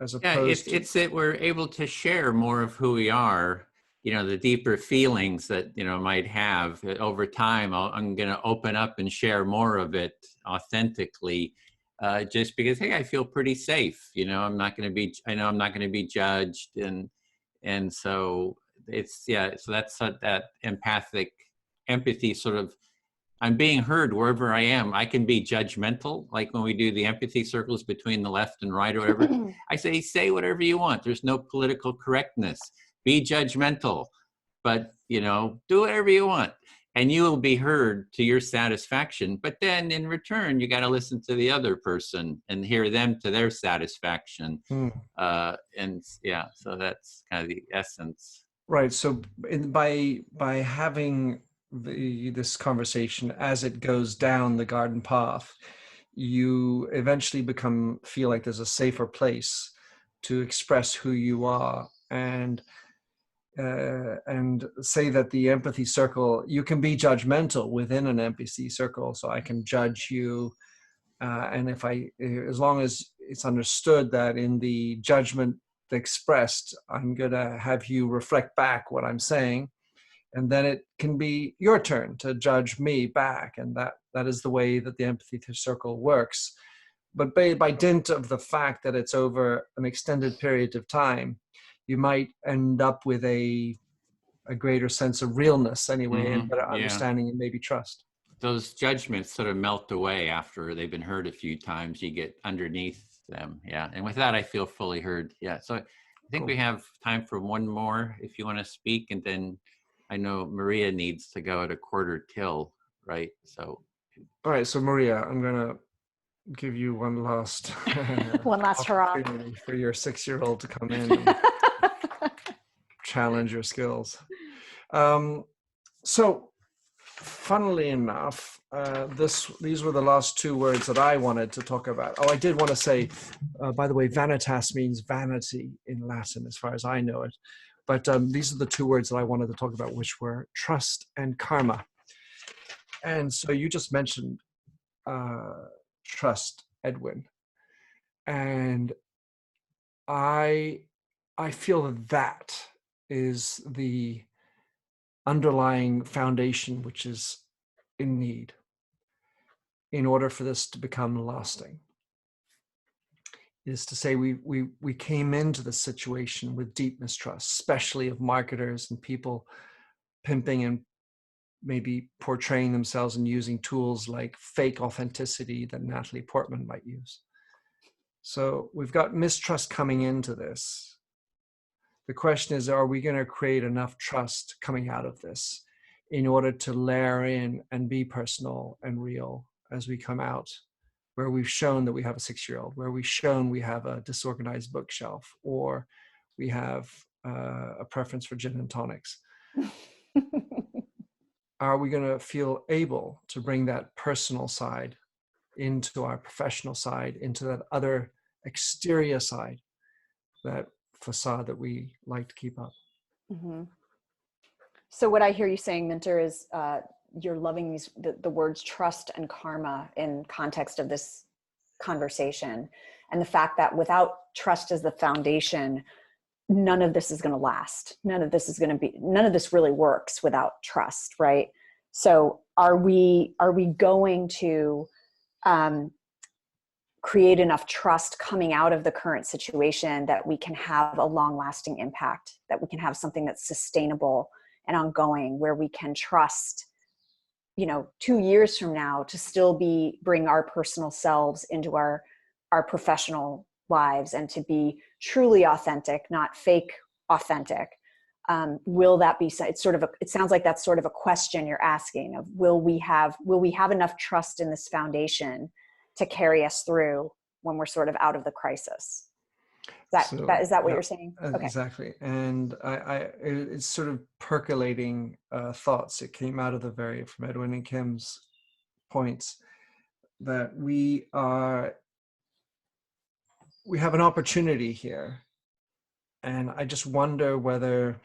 as opposed to... it's that we're able to share more of who we are, the deeper feelings that, might have over time. I'm going to open up and share more of it authentically, just because, hey, I feel pretty safe. I know I'm not going to be judged. And so so that's that empathy sort of, I'm being heard wherever I am. I can be judgmental, like when we do the empathy circles between the left and right or whatever. I say whatever you want. There's no political correctness. Be judgmental, but, do whatever you want. And you will be heard to your satisfaction. But then in return, you got to listen to the other person and hear them to their satisfaction. So that's kind of the essence. Right. So by having this conversation as it goes down the garden path, you eventually feel like there's a safer place to express who you are, and say that the empathy circle, you can be judgmental within an empathy circle. So I can judge you, and as long as it's understood that in the judgment expressed, I'm going to have you reflect back what I'm saying. And then it can be your turn to judge me back. And that is the way that the empathy circle works. But by dint of the fact that it's over an extended period of time, you might end up with a greater sense of realness anyway, and better understanding and maybe trust. Those judgments sort of melt away after they've been heard a few times. You get underneath them. Yeah. And with that, I feel fully heard. Yeah. So I think we have time for one more if you want to speak, and then I know Maria needs to go at 1:15, right? So. All right. So Maria, I'm going to give you one last hurrah for your 6-year-old to come in and challenge your skills. So funnily enough, these were the last two words that I wanted to talk about. Oh, I did want to say, by the way, vanitas means vanity in Latin, as far as I know it. But these are the two words that I wanted to talk about, which were trust and karma. And so you just mentioned trust, Edwin. And I feel that that is the underlying foundation which is in need in order for this to become lasting. Is to say we came into the situation with deep mistrust, especially of marketers and people pimping and maybe portraying themselves and using tools like fake authenticity that Natalie Portman might use. So we've got mistrust coming into this. The question is, are we going to create enough trust coming out of this in order to layer in and be personal and real as we come out, where we've shown that we have a 6-year-old, where we've shown we have a disorganized bookshelf, or we have a preference for gin and tonics? Are we going to feel able to bring that personal side into our professional side, into that other exterior side, that facade that we like to keep up? Mm-hmm. So what I hear you saying, Minter, is you're loving the words trust and karma in context of this conversation, and the fact that without trust as the foundation, none of this is going to last. None of this really works without trust, right? So are we going to create enough trust coming out of the current situation that we can have a long-lasting impact, that we can have something that's sustainable and ongoing, where we can trust, 2 years from now to still bring our personal selves into our professional lives and to be truly authentic, not fake authentic? Will that be? It sounds like that's sort of a question you're asking of, will we have enough trust in this foundation to carry us through when we're sort of out of the crisis? Is that what you're saying? Okay. Exactly. And it's sort of percolating thoughts. It came out of from Edwin and Kim's points, that we have an opportunity here. And I just wonder whether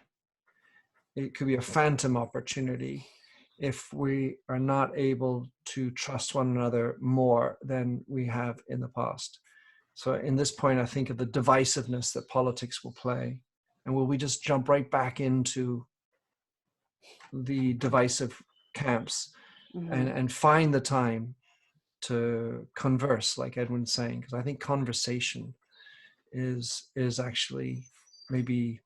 it could be a phantom opportunity if we are not able to trust one another more than we have in the past. So in this point, I think of the divisiveness that politics will play. And will we just jump right back into the divisive camps, mm-hmm. and find the time to converse, like Edwin's saying? Because I think conversation is actually maybe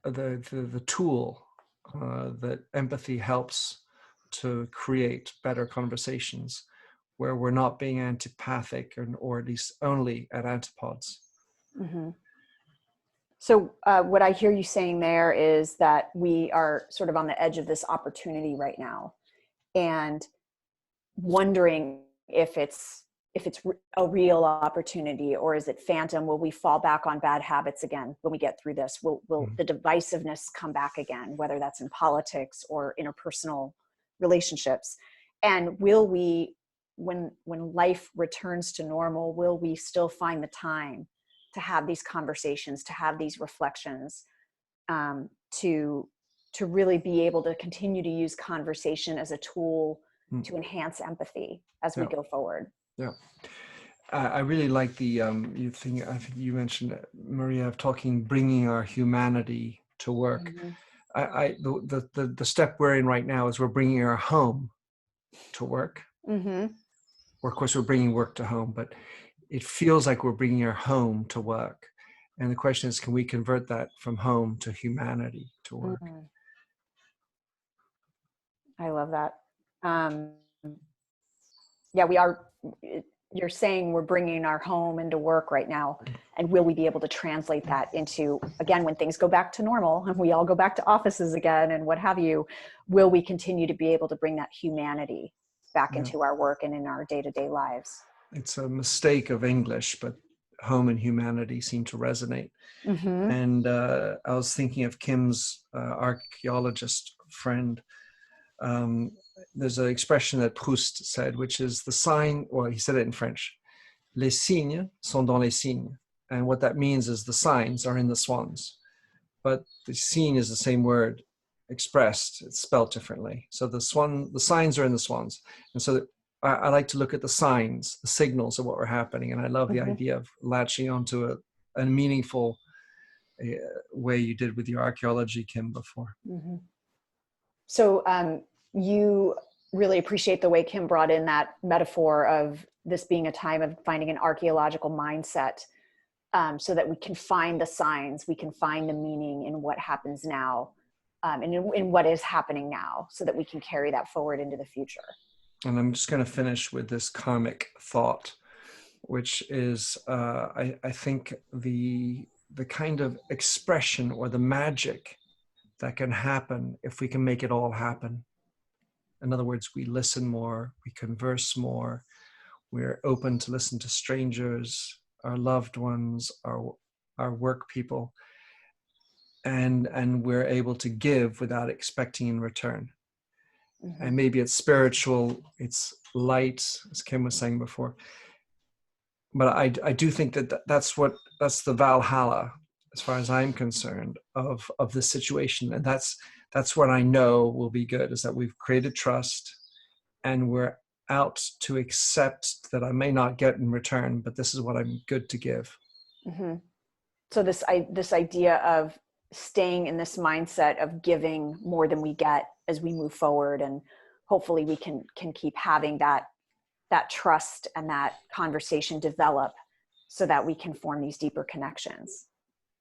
the tool that empathy helps to create better conversations, where we're not being antipathic, or at least only at antipodes. Mm-hmm. So what I hear you saying there is that we are sort of on the edge of this opportunity right now, and wondering if it's a real opportunity, or is it phantom? Will we fall back on bad habits again when we get through this? Will the divisiveness come back again, whether that's in politics or interpersonal relationships? And will we, when life returns to normal, will we still find the time to have these conversations, to have these reflections, to really be able to continue to use conversation as a tool to enhance empathy as we go forward? Yeah. I really like the I think you mentioned, Maria, of bringing our humanity to work. Mm-hmm. The step we're in right now is we're bringing our home to work. Mm-hmm. Or of course we're bringing work to home, but it feels like we're bringing our home to work. And the question is, can we convert that from home to humanity to work? Mm-hmm. I love that. Yeah, we are. You're saying we're bringing our home into work right now, and will we be able to translate that into, again, when things go back to normal and we all go back to offices again and what have you, will we continue to be able to bring that humanity back into our work and in our day-to-day lives? It's a mistake of English, but home and humanity seem to resonate. Mm-hmm. And I was thinking of Kim's archaeologist friend, there's an expression that Proust said, which is the sign, well, he said it in French, les signes sont dans les signes. And what that means is the signs are in the swans. But the sign is the same word expressed, it's spelled differently. So the signs are in the swans. And so I like to look at the signs, the signals of what were happening. And I love the idea of latching onto a meaningful way you did with your archaeology, Kim, before. So you really appreciate the way Kim brought in that metaphor of this being a time of finding an archaeological mindset, so that we can find the signs, we can find the meaning in what happens now, and in what is happening now, so that we can carry that forward into the future. And I'm just going to finish with this karmic thought, which is, I think the kind of expression or the magic that can happen if we can make it all happen. In other words, we listen more, we converse more, we're open to listen to strangers, our loved ones, our work people, and we're able to give without expecting in return. And maybe it's spiritual, it's light, as Kim was saying before. But I do think that's the Valhalla, as far as I'm concerned, of this situation. And that's what I know will be good, is that we've created trust and we're out to accept that I may not get in return, but this is what I'm good to give. So this idea of staying in this mindset of giving more than we get as we move forward, and hopefully we can keep having that trust and that conversation develop so that we can form these deeper connections.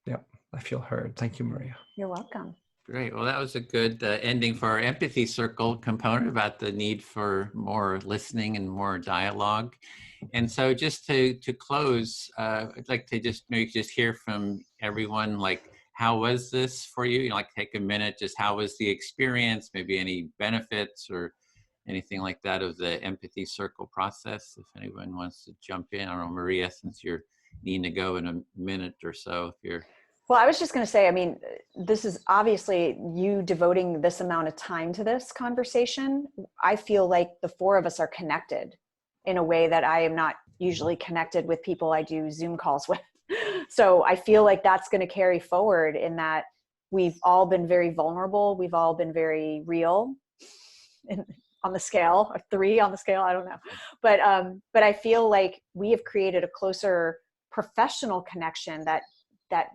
Yeah, I feel heard. Thank you, Maria. You're welcome. Great. Well, that was a good ending for our empathy circle component about the need for more listening and more dialogue. And so just to close, I'd like to just hear from everyone, like, how was this for you? You know, like, take a minute, just how was the experience, maybe any benefits or anything like that of the empathy circle process, if anyone wants to jump in. I don't know, Maria, since you're needing to go in a minute or so, if you're... Well, I was just going to say, I mean, this is obviously you devoting this amount of time to this conversation. I feel like the four of us are connected in a way that I am not usually connected with people I do Zoom calls with. So I feel like that's going to carry forward, in that we've all been very vulnerable. We've all been very real on the scale, or 3 on the scale, I don't know. But I feel like we have created a closer professional connection that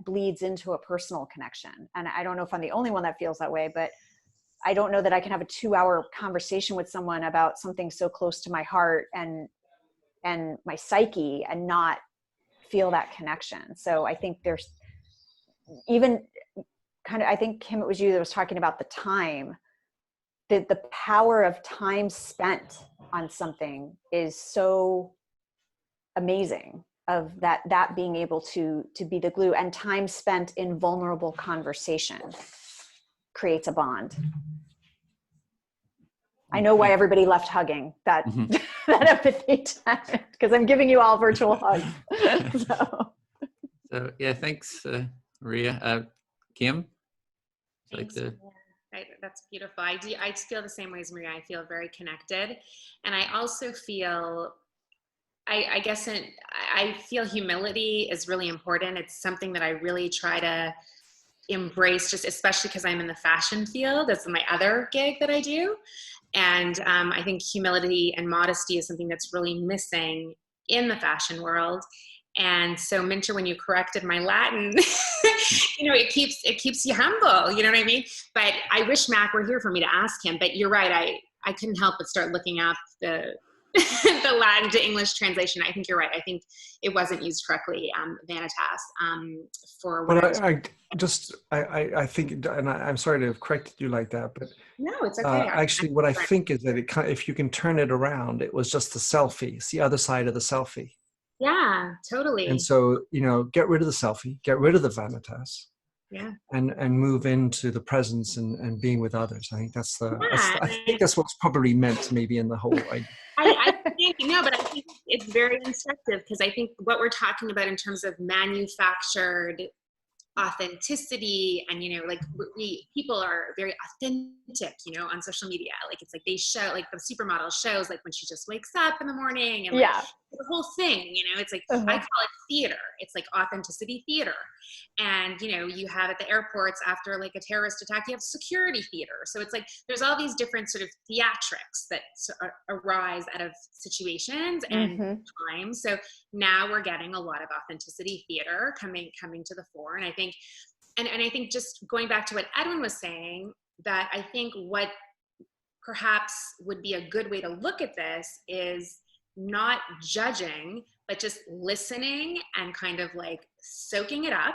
bleeds into a personal connection. And I don't know if I'm the only one that feels that way, but I don't know that I can have a 2-hour conversation with someone about something so close to my heart and my psyche and not feel that connection. So I think there's even I think, Kim, it was you that was talking about the time, the power of time spent on something is so amazing, of that being able to be the glue, and time spent in vulnerable conversation creates a bond. I know why everybody left hugging that that empathy time, because I'm giving you all virtual hugs. So yeah, thanks, Maria. Kim? Thanks, Maria. That's beautiful. I feel the same way as Maria. I feel very connected, and I also feel, I guess I feel humility is really important. It's something that I really try to embrace, just especially because I'm in the fashion field. That's my other gig that I do. And I think humility and modesty is something that's really missing in the fashion world. And so, Minter, when you corrected my Latin, it keeps you humble, you know what I mean? But I wish Mac were here for me to ask him, but you're right. I couldn't help but start looking up the the Latin to English translation. I think you're right. I think it wasn't used correctly, vanitas, for what I think, and I'm sorry to have corrected you like that, but no, it's okay. Actually, what I think is that if you can turn it around, it was just the selfie. It's the other side of the selfie. Yeah, totally. And so, get rid of the selfie, get rid of the vanitas. Yeah. And move into the presence and being with others. I think I think that's what's probably meant maybe in the whole idea. I think, but I think it's very instructive, because I think what we're talking about in terms of manufactured authenticity, and like people are very authentic, on social media. Like it's like they show, like the supermodel shows like when she just wakes up in the morning, and like Yeah. the whole thing, it's like I call it theater. It's like authenticity theater. And you have at the airports after like a terrorist attack, you have security theater. So it's like there's all these different sort of theatrics that arise out of situations and time. So now we're getting a lot of authenticity theater coming to the fore. And I think I think just going back to what Edwin was saying, that I think what perhaps would be a good way to look at this is not judging, but just listening and kind of like soaking it up.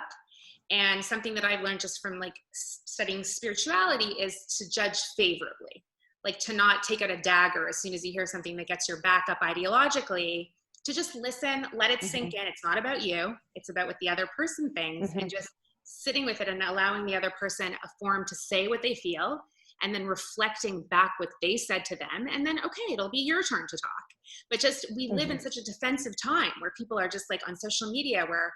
And something that I've learned just from like studying spirituality is to judge favorably, like to not take out a dagger as soon as you hear something that gets your back up ideologically, to just listen, let it sink in. It's not about you. It's about what the other person thinks, and just sitting with it and allowing the other person a forum to say what they feel, and then reflecting back what they said to them. And then, okay, it'll be your turn to talk. But just, we live in such a defensive time where people are just like on social media where,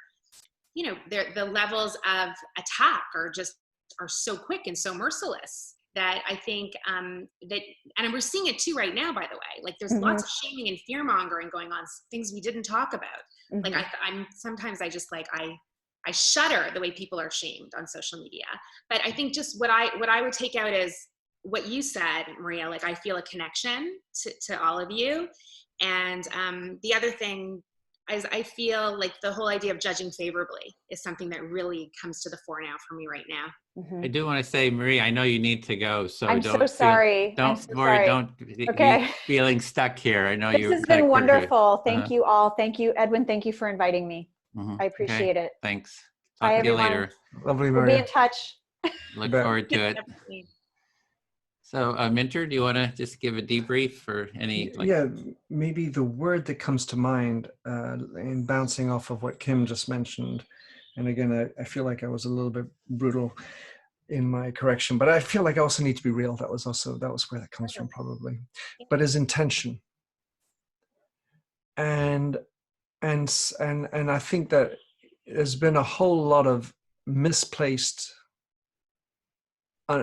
the levels of attack are so quick and so merciless that I think and we're seeing it too right now, by the way. Like there's lots of shaming and fear mongering going on, things we didn't talk about. Like I'm sometimes I just like, I shudder the way people are shamed on social media. But I think just what I would take out is what you said, Maria. Like I feel a connection to all of you. And the other thing is I feel like the whole idea of judging favorably is something that really comes to the fore now for me right now. I do want to say, Marie, I know you need to go, so I'm don't so sorry. don't worry, don't be feeling stuck here. I know this has been wonderful. Thank you all. Thank you, Edwin. Thank you for inviting me. I appreciate it. Thanks. Bye, Talk to you everyone. later. Lovely, We'll Maria. be in touch. Look forward to it. Definitely. So, Minter, do you want to just give a debrief for any? Yeah, maybe the word that comes to mind in bouncing off of what Kim just mentioned, and again, I feel like I was a little bit brutal in my correction, but I feel like I also need to be real. That was where that comes from, probably. But is intention, and I think that there's been a whole lot of misplaced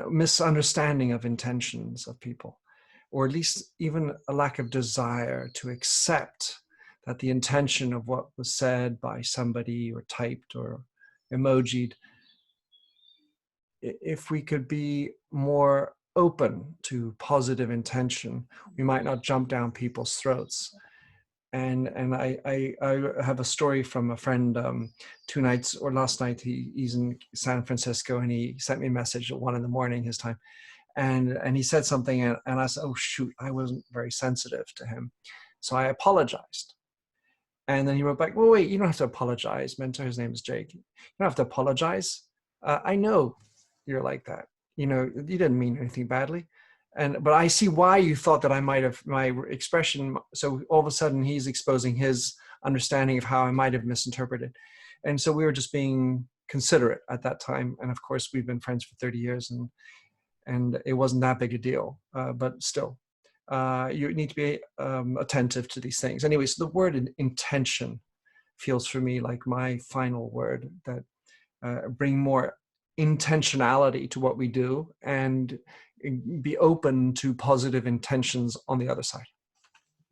misunderstanding of intentions of people, or at least even a lack of desire to accept that the intention of what was said by somebody or typed or emojied, if we could be more open to positive intention, we might not jump down people's throats. And I have a story from a friend 2 nights or last night. He's in San Francisco, and he sent me a message at 1 a.m. his time, and he said something, and I said, oh shoot, I wasn't very sensitive to him, so I apologized. And then he wrote back, well, wait, you don't have to apologize, Mentor. His name is Jake. You don't have to apologize. I know you're like that. You didn't mean anything badly. But I see why you thought that I might have, my expression. So all of a sudden he's exposing his understanding of how I might have misinterpreted. And so we were just being considerate at that time. And of course we've been friends for 30 years and it wasn't that big a deal, but still you need to be attentive to these things. Anyway, so the word intention feels for me like my final word, that bring more intentionality to what we do and be open to positive intentions on the other side.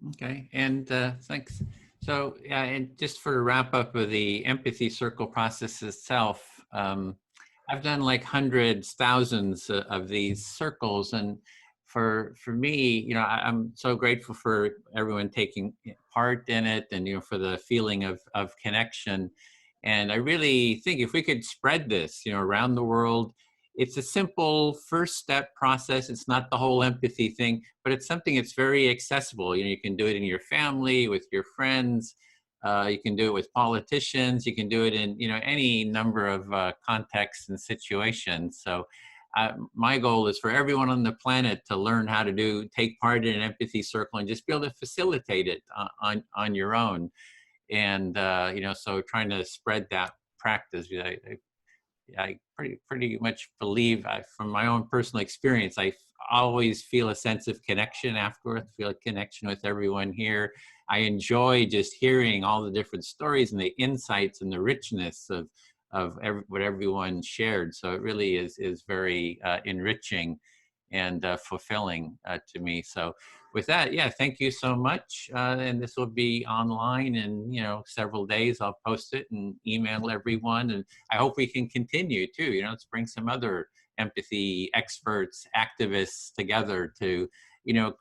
Okay, and thanks. So, and just for a wrap up of the empathy circle process itself, I've done like hundreds, thousands of these circles, and for me, I'm so grateful for everyone taking part in it, and for the feeling of connection. And I really think if we could spread this, around the world. It's a simple first step process. It's not the whole empathy thing, but it's something that's very accessible. You can do it in your family, with your friends. You can do it with politicians. You can do it in, any number of contexts and situations. So my goal is for everyone on the planet to learn how to take part in an empathy circle and just be able to facilitate it on your own. And, so trying to spread that practice. I pretty much believe, from my own personal experience, I always feel a sense of connection afterwards, feel a connection with everyone here. I enjoy just hearing all the different stories and the insights and the richness what everyone shared. So it really is very enriching and fulfilling to me. So with that, yeah, thank you so much. And this will be online in, several days. I'll post it and email everyone. And I hope we can continue too, let's bring some other empathy experts, activists together to,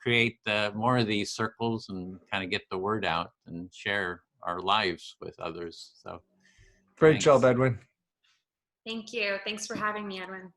create more of these circles and kind of get the word out and share our lives with others. So Great thanks. job, Edwin. Thank you. Thanks for having me, Edwin.